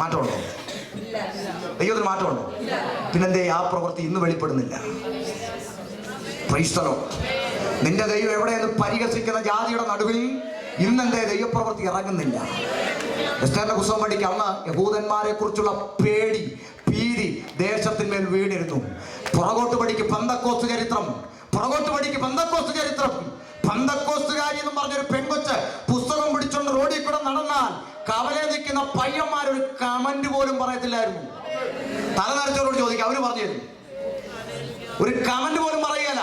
മാറ്റമുണ്ടോ? ദൈവത്തിന് മാറ്റമുണ്ടോ? പിന്നെന്തേ ആ പ്രവൃത്തി ഇന്ന് വെളിപ്പെടുന്നില്ല? Price the Lord. നിന്റെ ദൈവം എവിടെയെന്ന് പരിഹസിക്കുന്ന ജാതിയുടെ നടുവിൽ ഇന്നെന്റെ ദൈവപ്രവൃത്തി ഇറങ്ങുന്നില്ല. എസ്തേറിന്റെ പുസ്തകം പഠിക്കുക. അന്ന് യഹൂദന്മാരെ കുറിച്ചുള്ള പേടി, ഭീതി ദേശത്തിന്മേൽ വീണിരുന്നു. പുറകോട്ട് പഠിക്കും പെന്തക്കോസ്ത് ചരിത്രം. പെന്തക്കോസ്തുകാരി എന്ന് പറഞ്ഞൊരു പെങ്കൊച്ച് പുസ്തകം പിടിച്ചോണ്ട് റോഡിൽ കൂടെ നടന്നാൽ കവലെ നിൽക്കുന്ന പയ്യന്മാരൊരു കമന്റ് പോലും പറയത്തില്ലായിരുന്നു. തല നരച്ചവരോട് ചോദിക്കുക, അവര് പറഞ്ഞു തരും. ഒരു കമന്റ് പോലും പറയല.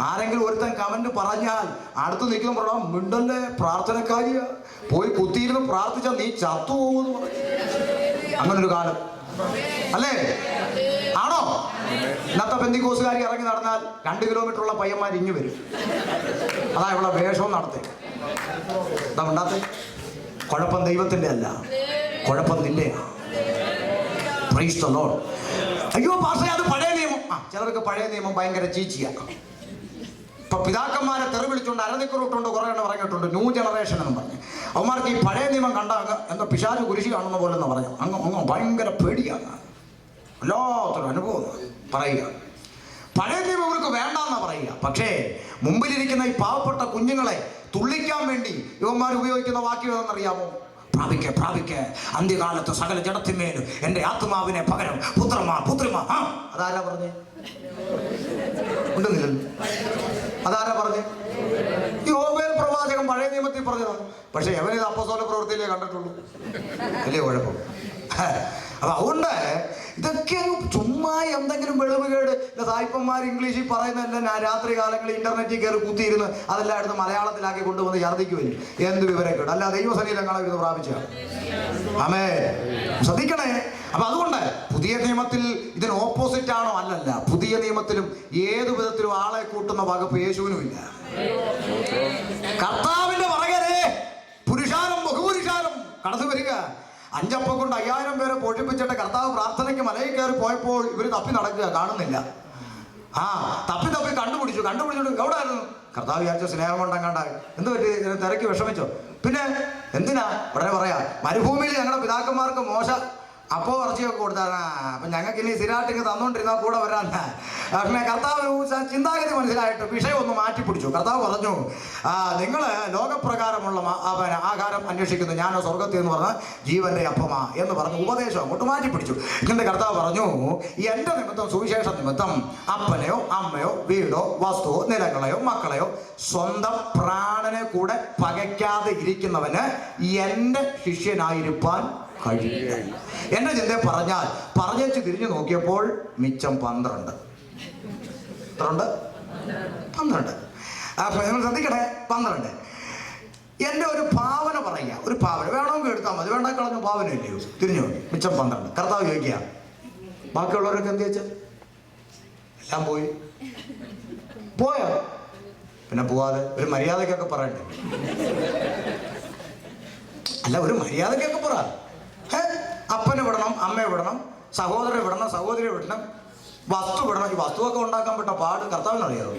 ആരെങ്കിലും ഒരുത്തൻ കമന്റ് പറഞ്ഞാൽ അടുത്ത് നിൽക്കുന്ന പറയാം, മിണ്ടല്ലേ, പ്രാർത്ഥനക്കാരിയ, പോയി കുത്തിയിരുന്ന് പ്രാർത്ഥിച്ചാൽ നീ ചത്തുപോകുമെന്ന് പറയും. അങ്ങനൊരു കാലം അല്ലേ? ആണോ? ഇന്നത്തെ പെന്തിക്കോസുകാരി ഇറങ്ങി നടന്നാൽ 2 കിലോമീറ്ററുള്ള പയ്യന്മാർ ഇഞ്ഞു വരും. അതാ ഇവിടെ വേഷവും നടത്തി. എന്താ ഉണ്ടാത്തെ? കുഴപ്പം ദൈവത്തിന്റെ അല്ല, കുഴപ്പം നിന്റെയാ. Price the Lord. അയ്യോ പാസ്റ്ററെ, അത് പഴയ നിയമം. ചിലർക്ക് പഴയ നിയമം ഭയങ്കര ചീച്ചിയാ. ഇപ്പൊ പിതാക്കന്മാരെ തെറി വിളിച്ചുകൊണ്ട് അരനിക്കറൂട്ടുണ്ട് കുറെ എണ്ണം പറഞ്ഞിട്ടുണ്ട്, ന്യൂ ജനറേഷൻ എന്ന് പറഞ്ഞ്. അവന്മാർക്ക് ഈ പഴയ നിയമം കണ്ട എന്താ പിശാച് കുരിശി കാണുന്ന പോലെ എന്ന് പറഞ്ഞു. അങ്ങ് ഭയങ്കര പേടിയാണ്. വല്ലാത്തൊരു അനുഭവം പറയുക. പഴയ നിയമം ഇവർക്ക് വേണ്ടെന്നാ പറയുക. പക്ഷേ മുമ്പിലിരിക്കുന്ന ഈ പാവപ്പെട്ട കുഞ്ഞുങ്ങളെ തുള്ളിക്കാൻ വേണ്ടി ഇവന്മാർ ഉപയോഗിക്കുന്ന വാക്യം ഏതെന്നറിയാമോ? പ്രാപിക്ക പ്രാപിക്ക, അന്ത്യകാലത്ത് സകല ജഡത്തിന്മേലും എൻ്റെ ആത്മാവിനെ പകരം പുത്രിമാർ. അതാരാ പറഞ്ഞേ? ഉണ്ടെന്നില്ലല്ലോ. അതാരാ പറഞ്ഞേ? യോവേൽ പ്രവാചകൻ പഴയ നിയമത്തിൽ പറഞ്ഞതാണ്. പക്ഷെ എവനിത് അപ്പോസ്തല പ്രവൃത്തിയിലേ കണ്ടിട്ടുള്ളൂ. വലിയ കുഴപ്പം. അപ്പൊ അതുകൊണ്ട് ഇതൊക്കെ ചുമ്മാ എന്തെങ്കിലും വെളിവുകേട്. സായിപ്പന്മാർ ഇംഗ്ലീഷിൽ പറയുന്നതല്ല, രാത്രി കാലങ്ങളിൽ ഇന്റർനെറ്റിൽ കയറി കുത്തിയിരുന്ന് അതെല്ലാം എടുത്ത് മലയാളത്തിലാക്കി കൊണ്ടുവന്ന് ഛർദ്ദിക്കുവരും. എന്ത് വിവരക്കേട്. അല്ല ദൈവസന്നിധിയിലെങ്ങാണോ ഇത് പ്രാപിച്ച. ആമേൻ. ശ്രദ്ധിക്കണേ. അപ്പൊ അതുകൊണ്ട് പുതിയ നിയമത്തിൽ ഇതിന് ഓപ്പോസിറ്റ് ആണോ? അല്ലല്ല. പുതിയ നിയമത്തിലും ഏതു വിധത്തിലും ആളെ കൂട്ടുന്ന വകുപ്പ് യേശുവിനുമില്ല. കർത്താവിന്റെ പുറകെ പുരുഷാരം ബഹുപുരുഷാരം കടന്നു വരിക. 5 അപ്പം കൊണ്ട് 5000 പേരെ പോഷിപ്പിച്ചിട്ട് കർത്താവ് പ്രാർത്ഥനയ്ക്ക് മലയിൽ കയറി പോയപ്പോൾ ഇവര് തപ്പി നടക്കുക, കാണുന്നില്ല. തപ്പി കണ്ടുപിടിച്ചിട്ട് എവിടെ ആയിരുന്നു? കർത്താവ് വിചാരിച്ച സ്നേഹം കൊണ്ടങ്ങാണ്ടായി. എന്ത് പറ്റി? തിരക്ക് വിഷമിച്ചോ? പിന്നെ എന്തിനാ? ഉടനെ പറയാ, മരുഭൂമിയിൽ ഞങ്ങളുടെ പിതാക്കന്മാർക്ക് മോശ അപ്പോ ഇറച്ചിയൊക്കെ കൊടുത്താണ്. അപ്പൊ ഞങ്ങൾക്ക് ഇനി സ്ഥിരമായിട്ട് തന്നോണ്ടിരുന്ന കൂടെ വരാൻ. പിന്നെ കർത്താവ് ചിന്താഗതി മനസ്സിലായിട്ട് വിഷയം ഒന്ന് മാറ്റിപ്പിടിച്ചു. കർത്താവ് പറഞ്ഞു, നിങ്ങള് ലോകപ്രകാരമുള്ള ആഹാരം അന്വേഷിക്കുന്നു, ഞാനോ സ്വർഗത്തിൽ എന്ന് പറഞ്ഞ ജീവന്റെ അപ്പമാ എന്ന് പറഞ്ഞ് ഉപദേശം അങ്ങോട്ട് മാറ്റിപ്പിടിച്ചു. എന്നിട്ട് കർത്താവ് പറഞ്ഞു, എന്റെ നിമിത്തം, സുവിശേഷ നിമിത്തം അപ്പനെയോ അമ്മയോ വീടോ വസ്തുവോ നിലങ്ങളെയോ മക്കളെയോ സ്വന്തം പ്രാണനെ കൂടെ പകയ്ക്കാതെ ഇരിക്കുന്നവന് എന്റെ ശിഷ്യനായിരിക്കാൻ കഴിയില്ല. എന്റെ ചിന്തയെ പറഞ്ഞേച്ച് തിരിഞ്ഞു നോക്കിയപ്പോൾ മിച്ചം 12. അപ്പൊ നിങ്ങൾ ശ്രദ്ധിക്കണേ, 12. എന്റെ ഒരു ഭാവന പറയുക, ഒരു ഭാവന വേണമെങ്കിൽ എടുത്താൽ മതി, വേണ്ട കളഞ്ഞ ഭാവന ഇല്ലയോ? തിരിഞ്ഞു നോക്കി, മിച്ചം 12. കർത്താവ് ചോദിക്കുക, ബാക്കിയുള്ളവരൊക്കെ എന്ത് വെച്ച? എല്ലാം പോയോ? പിന്നെ പോവാതെ ഒരു മര്യാദക്കൊക്കെ പറയണ്ടേ? അല്ല, ഒരു മര്യാദക്കൊക്കെ പറ. അപ്പനെ വിടണം, അമ്മയെ വിടണം, സഹോദരനെ വിടണം, സഹോദരിയെ വിടണം, വസ്തു വിടണം. ഈ വസ്തുവൊക്കെ ഉണ്ടാക്കാൻ പറ്റ പാട് കർത്താവിനറിയാമോ?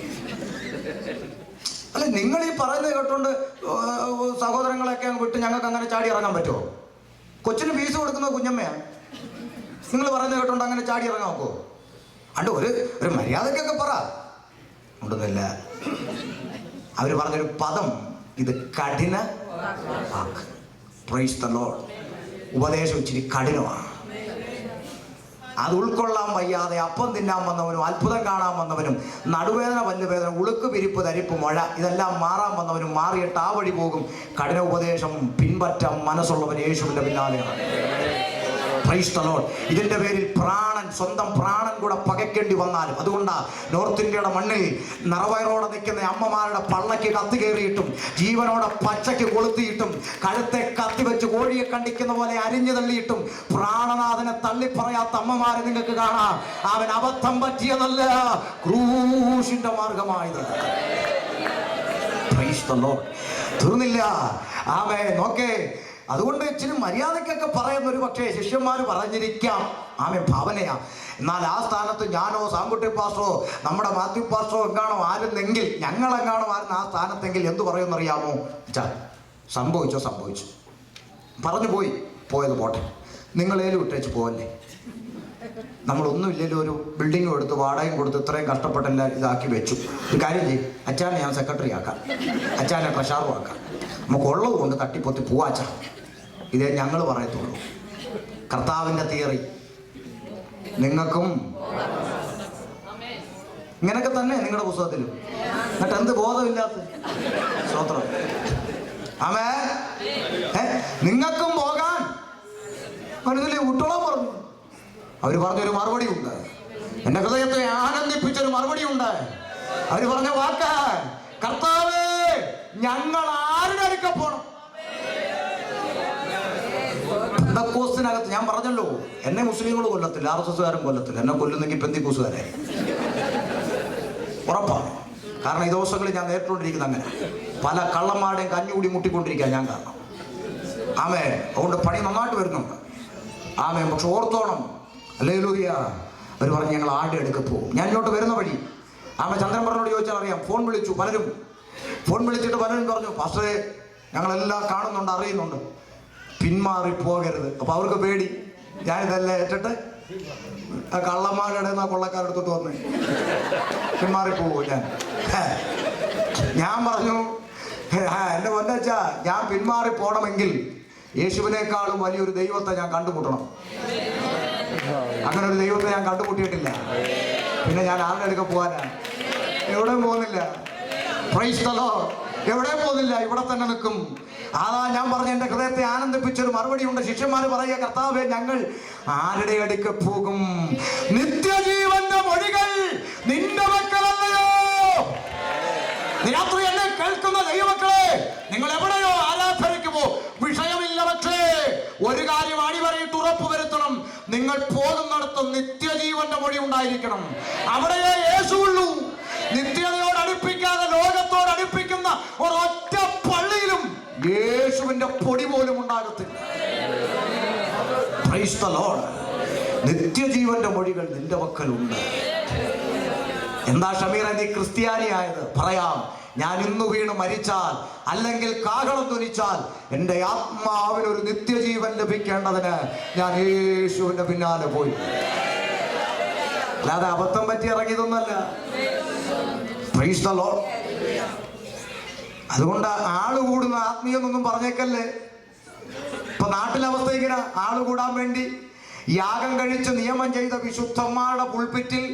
അല്ല, നിങ്ങൾ ഈ പറയുന്നത് കേട്ടോണ്ട് സഹോദരങ്ങളെയൊക്കെ അങ്ങ് വിട്ട് ഞങ്ങൾക്ക് അങ്ങനെ ചാടി ഇറങ്ങാൻ പറ്റുമോ? കൊച്ചിന് ഫീസ് കൊടുക്കുന്നത് കുഞ്ഞമ്മയാണ്. നിങ്ങൾ പറയുന്നത് കേട്ടോണ്ട് അങ്ങനെ ചാടി ഇറങ്ങാൻ നോക്കുമോ? അണ്ട് ഒരു മര്യാദക്കൊക്കെ പറ. ഉണ്ടെന്നില്ല. അവര് പറഞ്ഞൊരു പദം, ഇത് കഠിന വാക്ക്. Price the Lord. ഉപദേശം ഇച്ചിരി കഠിനമാണ്. അത് ഉൾക്കൊള്ളാൻ വയ്യാതെ അപ്പം തിന്നാൻ വന്നവനും അത്ഭുതം കാണാൻ വന്നവനും നടുവേദന പല്ലുവേദന ഉളുക്ക് പിരിപ്പ് തരിപ്പ് മഴ ഇതെല്ലാം മാറാൻ വന്നവനും മാറിയിട്ട് ആ വഴി പോകും. കഠിന ഉപദേശം പിൻപറ്റാൻ മനസ്സുള്ളവൻ യേശുവിന്റെ പിന്നാലെയാണ്. Price the Lord. ഇതിന്റെ പേരിൽ സ്വന്തം പ്രാണൻ കൂടെ പകയ്ക്കേണ്ടി വന്നാലും, അതുകൊണ്ടാ നോർത്ത് ഇന്ത്യയുടെ മണ്ണിൽ നിറവയറോടെ നിൽക്കുന്ന അമ്മമാരുടെ പള്ളയ്ക്ക് കത്തി കയറിയിട്ടും ജീവനോടെ പച്ചയ്ക്ക് കൊളുത്തിയിട്ടും കഴുത്തെ കത്തി വെച്ച് കോഴിയെ കണ്ടിക്കുന്ന പോലെ അരിഞ്ഞു തള്ളിയിട്ടും പ്രാണനാഥനെ തള്ളിപ്പറയാത്ത അമ്മമാരെ നിങ്ങൾക്ക് കാണാം. അവൻ അബദ്ധം പറ്റിയതല്ല, ക്രൂശിന്റെ മാർഗമായത്. Price the Lord. തീർന്നില്ല. ആമേൻ. നോക്കേ, അതുകൊണ്ട് ഇച്ചിരി മര്യാദക്കൊക്കെ പറയുന്ന ഒരു പക്ഷേ ശിഷ്യന്മാർ പറഞ്ഞിരിക്കാം. ആമേ, ഭാവനയാ. എന്നാൽ ആ സ്ഥാനത്ത് ഞാനോ സാങ്കുട്ടി പാസ്റ്ററോ നമ്മുടെ മാത്യു പാസ്റ്ററോ എങ്ങാണോ ആരുന്നെങ്കിൽ, ഞങ്ങളെങ്ങാണോ ആരുന്ന ആ സ്ഥാനത്തെങ്കിൽ എന്തു പറയുമെന്നറിയാമോ? സംഭവിച്ചു പറഞ്ഞു പോയത് പോട്ടെ, നിങ്ങളേലും ഇട്ടേച്ച് പോവല്ലേ. നമ്മളൊന്നുമില്ലല്ലോ, ഒരു ബിൽഡിങ്ങും എടുത്ത് വാടകയും കൊടുത്ത് ഇത്രയും കഷ്ടപ്പെട്ടെല്ലാം ഇതാക്കി വെച്ചു. ഒരു കാര്യം ചെയ്യും, അച്ഛനെ ഞാൻ സെക്രട്ടറി ആക്കാം, അച്ഛനെ ട്രഷാറും ആക്കാം, നമുക്കുള്ളത് കൊണ്ട് തട്ടിപ്പൊത്തി പോവാച്ച. ഇതേ ഞങ്ങൾ പറയത്തുള്ളൂ. കർത്താവിൻ്റെ തിയറി നിങ്ങൾക്കും ഇങ്ങനൊക്കെ തന്നെ നിങ്ങളുടെ പുസ്തകത്തിലും. എന്നിട്ട് എന്ത് ബോധമില്ലാത്ത സ്തോത്രം. ആമേ. നിങ്ങൾക്കും പോകാൻ മനസ്സിലെ വിട്ടോളാൻ പറഞ്ഞു. അവര് പറഞ്ഞൊരു മറുപടി ഉണ്ട്, എന്റെ ഹൃദയത്തെ ആനന്ദിപ്പിച്ചൊരു മറുപടി ഉണ്ട്. അവര് പറഞ്ഞ വാക്ക്, കർത്താവേ, ഞങ്ങൾ ആരുടെ അടുക്ക പോണം? പെന്തക്കോസ്തിനകത്ത് ഞാൻ പറഞ്ഞല്ലോ, എന്നെ മുസ്ലിങ്ങൾ കൊല്ലത്തില്ല, RSSകാരും കൊല്ലത്തില്ല, എന്നെ കൊല്ലുന്നെങ്കിൽ പെന്തിക്കോസുകാരെ ഉറപ്പാണ്. കാരണം ഈ ദിവസങ്ങളിൽ ഞാൻ നേരിട്ടുകൊണ്ടിരിക്കുന്ന അങ്ങനെ പല കള്ളന്മാരുടെയും കഞ്ഞുകൂടി മുട്ടിക്കൊണ്ടിരിക്കുക ഞാൻ കാരണം. ആമേ. അതുകൊണ്ട് പണി നന്നായിട്ട് വരുന്നുണ്ട്. ആമേ. പക്ഷെ ഓർത്തോണം, ഹല്ലേലൂയ. അവർ പറഞ്ഞ് ഞങ്ങൾ ആരുടെ അടുക്ക പോകും. ഞാൻ ഇങ്ങോട്ട് വരുന്ന വഴി ആമേ ചന്ദ്രൻ പറഞ്ഞോട് ചോദിച്ചാൽ അറിയാം, ഫോൺ വിളിച്ചു പലരും. ഫോൺ വിളിച്ചിട്ട് പലരും പറഞ്ഞു, പാസ്റ്ററെ ഞങ്ങളെല്ലാം കാണുന്നുണ്ട്, അറിയുന്നുണ്ട്, പിന്മാറിപ്പോകരുത്. അപ്പൊ അവർക്ക് പേടി, ഞാനിതെല്ലാം ഏറ്റിട്ട് കള്ളന്മാരുടെ കൊള്ളക്കാരെടുത്തോട്ട് വന്ന് പിന്മാറിപ്പോവോ ഞാൻ പറഞ്ഞു, എന്റെ പൊന്നച്ചാ, ഞാൻ പിന്മാറി പോണമെങ്കിൽ യേശുവിനേക്കാളും വലിയൊരു ദൈവത്തെ ഞാൻ കണ്ടുമുട്ടണം. അങ്ങനെ ഒരു ദൈവത്തെ ഞാൻ കണ്ടുമുട്ടിയിട്ടില്ല. പിന്നെ ഞാൻ ആരുടെ അടുക്ക പോകാനാണ്? എവിടെയും പോകുന്നില്ല. Price the Lord. എവിടെയും പോകുന്നില്ല, ഇവിടെ തന്നെ നിൽക്കും. അതാ ഞാൻ പറഞ്ഞ എന്റെ ഹൃദയത്തെ ആനന്ദിപ്പിച്ചൊരു മറുപടി ഉണ്ട്. ശിഷ്യന്മാർ പറയുക, കർത്താവേ, ഞങ്ങൾ ആരുടെ അടുക്ക പോകും? നിത്യജീവന്റെ മൊഴികൾ നിന്റെ മക്കളല്ലയോ? രാത്രി എന്നെ കേൾക്കുന്ന ദൈവമക്കളെ, നിങ്ങൾ എവിടെയോ ആരാധനയ്ക്ക് പോ, വിഷയമില്ല. പക്ഷേ ഒരു കാര്യം അടിവരയിട്ട് ഉറപ്പ് വരുത്തണം, നിങ്ങൾ പോകുന്നിടത്ത് നിത്യജീവന്റെ മൊഴി ഉണ്ടായിരിക്കണം. അവിടെയേ യേശുവുള്ളൂ. നിത്യതയോട് അടുപ്പിക്കാതെ ലോകത്തോട് അടുപ്പിക്കുന്ന ഒരൊറ്റ പള്ളിയിലും യേശുവിന്റെ പൊടി പോലും ഉണ്ടാകത്തില്ല. Praise the lord. നിത്യജീവന്റെ മൊഴികൾ നിന്റെ പക്കലുണ്ട്. എന്താ ഷമീറ നീ ക്രിസ്ത്യാനിയായത്? പറയാം, ഞാൻ ഇന്ന് വീണ് മരിച്ചാൽ അല്ലെങ്കിൽ കാഹളം ധ്വനിച്ചാൽ എൻ്റെ ആത്മാവിനൊരു നിത്യജീവൻ ലഭിക്കേണ്ടതിന് ഞാൻ യേശുവിന്റെ പിന്നാലെ പോയി. അല്ലാതെ അബദ്ധം പറ്റി ഇറങ്ങിയതൊന്നല്ല. Price the Lord. അതുകൊണ്ട് ആള് കൂടുന്ന ആത്മീയെന്നൊന്നും പറഞ്ഞേക്കല്ലേ. ഇപ്പൊ നാട്ടിലെ അവസ്ഥ ഇങ്ങനെ, ആള് കൂടാൻ വേണ്ടി യാഗം കഴിച്ച് നിയമം ചെയ്ത വിശുദ്ധന്മാരുടെ പുൾപിറ്റിൽ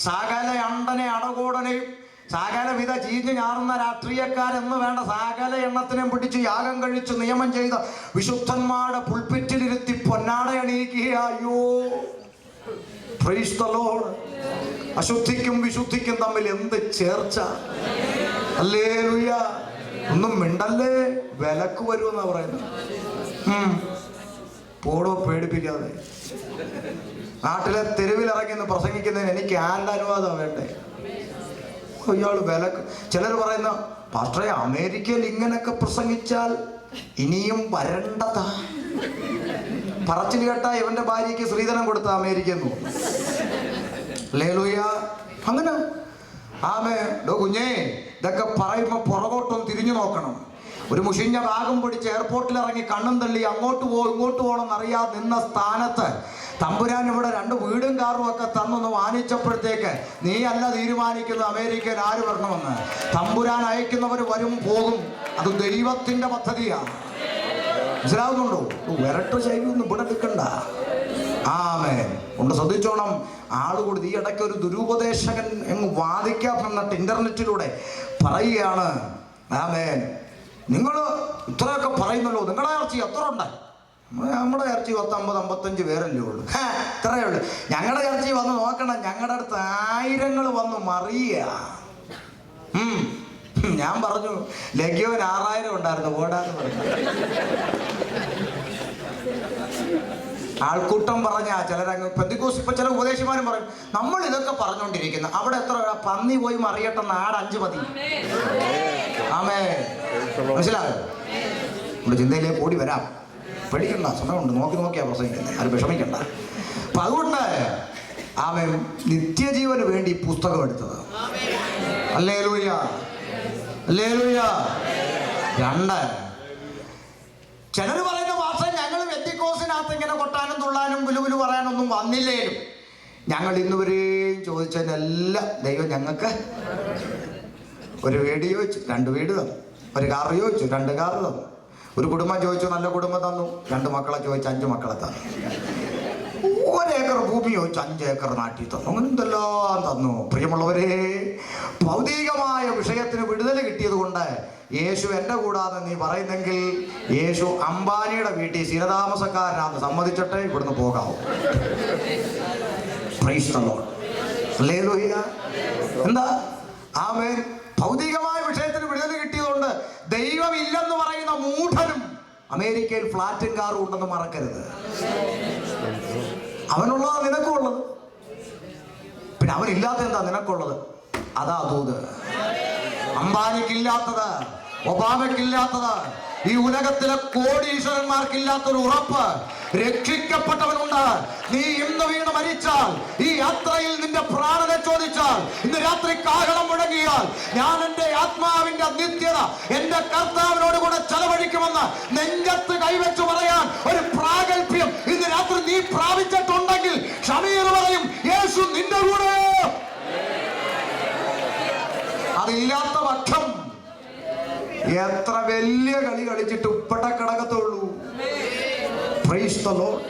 സകല അണ്ടനെ അടകോടനെയും സകലവിധ ചീഞ്ഞ് ഞാറുന്ന രാഷ്ട്രീയക്കാരെന്ന് വേണ്ട സകല എണ്ണത്തിനെയും പിടിച്ച് യാഗം കഴിച്ച് നിയമം ചെയ്ത വിശുദ്ധന്മാരുടെ പുൾപിറ്റിലിരുത്തി പൊന്നാട അണിയിക്കുക. അയ്യോ, പ്രൈസ് ദി ലോർഡ്. അശുദ്ധിക്കും വിശുദ്ധിക്കും തമ്മിൽ എന്ത് ചേർച്ച! ഹല്ലേലൂയ. ഒന്നും മിണ്ടല്ലേ, വിലക്ക് വരുമെന്നാ പറയുന്നത്. പോടോ, പേടിപ്പിക്കാതെ. നാട്ടിലെ തെരുവിലിറങ്ങി പ്രസംഗിക്കുന്നതിന് എനിക്ക് ആരുടെ അനുവാദം വേണ്ടേ? ഇയാള് വിലക്ക്. ചിലർ പറയുന്ന, പാസ്റ്ററെ അമേരിക്കയിൽ ഇങ്ങനൊക്കെ പ്രസംഗിച്ചാൽ ഇനിയും വരണ്ടതാ. പറച്ചിൽ കേട്ടാ ഇവന്റെ ഭാര്യയ്ക്ക് സ്ത്രീധനം കൊടുത്ത അമേരിക്കയിൽ നിന്ന്. ഹല്ലേലൂയ. അങ്ങനെ ആമേ. കുഞ്ഞേ, ഇതൊക്കെ പറയുമ്പോ പുറകോട്ടൊന്ന് തിരിഞ്ഞു നോക്കണം. ഒരു മുഷിഞ്ഞ ബാഗും പിടിച്ച് എയർപോർട്ടിൽ ഇറങ്ങി കണ്ണും തള്ളി അങ്ങോട്ട് പോ ഇങ്ങോട്ട് പോകണം എന്നറിയാതെ നിന്ന സ്ഥാനത്ത് തമ്പുരാൻ ഇവിടെ 2 വീടും കാറും ഒക്കെ തന്നൊന്ന് വാങ്ങിച്ചപ്പോഴത്തേക്ക് നീ അല്ല തീരുമാനിക്കുന്ന അമേരിക്കയിൽ ആര് വരണമെന്ന്. തമ്പുരാൻ അയക്കുന്നവർ വരും പോകും. അത് ദൈവത്തിന്റെ പദ്ധതിയാണ്. മനസ്സിലാവുന്നുണ്ടോ? വിരട്ട് ശൈലിയൊന്നും ഇവിടെ നിൽക്കണ്ട. ആമേൻ. കൊണ്ട് ശ്രദ്ധിച്ചോണം. ആളുകൂടി ഈ ഇടയ്ക്ക് ഒരു ദുരുപദേശകൻ എങ്ങ് വാദിക്കാമെന്നിട്ട് ഇന്റർനെറ്റിലൂടെ പറയുകയാണ്, ആമേൻ, നിങ്ങൾ ഇത്രയൊക്കെ പറയുന്നല്ലോ, നിങ്ങളുടെ ഇറച്ചി എത്ര ഉണ്ട്? നമ്മുടെ ഇറച്ചി 50-55 പേരല്ലേ ഉള്ളൂ. ഇത്രയേ ഉള്ളൂ. ഞങ്ങളുടെ ഇറച്ചി വന്ന് നോക്കണം, ഞങ്ങളുടെ അടുത്ത് ആയിരങ്ങൾ വന്ന് മറിയ. ഞാൻ പറഞ്ഞു, ലഗ്യോൻ 6000 ഉണ്ടായിരുന്നു, ഓടാന്ന് പറഞ്ഞു. ആൾക്കൂട്ടം പറഞ്ഞ ചിലരങ്ങ് പെന്തിക്കോസ്. ഇപ്പൊ ചില ഉപദേശിമാരും പറയും, നമ്മൾ ഇതൊക്കെ പറഞ്ഞുകൊണ്ടിരിക്കുന്നു, അവിടെ എത്ര പന്നി പോയി മറിയട്ടെ, നാട് 5 മതി. ആമേ. മനസ്സിലായോ? നമ്മുടെ ചിന്തയിലേക്ക് ഓടി വരാം. പേടിക്കണ്ട, സമയമുണ്ട്. നോക്കിയാ പ്രസംഗിക്കുന്നത്, അത് വിഷമിക്കണ്ട. അപ്പൊ അതുകൊണ്ട് ആമേ നിത്യജീവന് വേണ്ടി പുസ്തകം എടുത്തത്. Hallelujah, hallelujah. 2, ചിലർ പറയുന്ന ഭാഷ, ഞങ്ങൾ വെന്തിക്കോസിനകത്ത് ഇങ്ങനെ കൊട്ടാനും തുള്ളാനും വിലുവിലു പറയാനൊന്നും വന്നില്ലേലും ഞങ്ങൾ ഇന്നുവരെയും ചോദിച്ചതിനെല്ലാം ദൈവം ഞങ്ങൾക്ക് ഒരു വീട് ചോദിച്ചു, 2 വീട് തന്നു. ഒരു കാർ ചോദിച്ചു, 2 കാർ തന്നു. ഒരു കുടുംബം ചോദിച്ചു, നല്ല കുടുംബം തന്നു. 2 മക്കളെ ചോദിച്ചു, 5 മക്കളെ തന്നു. 1 ഏക്കർ ഭൂമി ചോദിച്ചു, 5 ഏക്കർ നാട്ടിൽ തന്നു. അങ്ങനെ എന്തെല്ലാം തന്നു. പ്രിയമുള്ളവരെ, ഭൗതികമായ വിഷയത്തിന് വിടുതൽ കിട്ടിയത് കൊണ്ട് യേശു എൻ്റെ കൂടാതെ നീ പറയുന്നെങ്കിൽ യേശു അംബാനിയുടെ വീട്ടിൽ സ്ഥിരതാമസക്കാരനാണെന്ന് സമ്മതിച്ചിട്ടേ ഇവിടുന്ന് പോകാവൂ. Praise the lord. ഹല്ലേലൂയ. എന്താ? ആമേൻ. ഭൗതികമായ വിഷയത്തിന് വിടുതൽ കിട്ടിയതുകൊണ്ട് ദൈവമില്ലെന്ന് പറയുന്ന മൂഢനും അമേരിക്കയിൽ ഫ്ലാറ്റും കാറും ഉണ്ടെന്ന് മറക്കരുത്. അവനുള്ളതാ നിനക്കുള്ളത്. പിന്നെ അവനില്ലാത്ത എന്താ നിനക്കുള്ളത്? അതാ ദൂത്. അംബാനിക്കില്ലാത്തത്, ഒബാമയ്ക്കില്ലാത്തത്, ഈ ഉലകത്തിലെ കോടീശ്വരന്മാർക്കില്ലാത്തൊരു ഉറപ്പ് രക്ഷിക്കപ്പെട്ടവനുണ്ട്. നീ ഇന്ന് വീണ് മരിച്ചാൽ, ഈ യാത്രയിൽ നിന്റെ പ്രാണനെ ചോദിച്ചാൽ, ഇന്ന് രാത്രി കാഹളം മുഴങ്ങിയാൽ, ഞാൻ എൻ്റെ ആത്മാവിന്റെ നിത്യത എൻ്റെ കർത്താവിനോട് കൂടെ ചെലവഴിക്കുമെന്ന് നെഞ്ചത്ത് കൈവച്ച് പറയാൻ ഒരു പ്രാഗൽഭ്യം ഇന്ന് രാത്രി നീ പ്രാപിച്ചിട്ടുണ്ടെങ്കിൽ ഷമീർ പറയും, യേശു നിന്റെ കൂടെ. അതില്ലാത്ത പക്ഷം എത്ര വലിയ കളി കളിച്ചിട്ട് ഉപ്പട്ട കിടക്കത്തുള്ളൂ. Praise the Lord.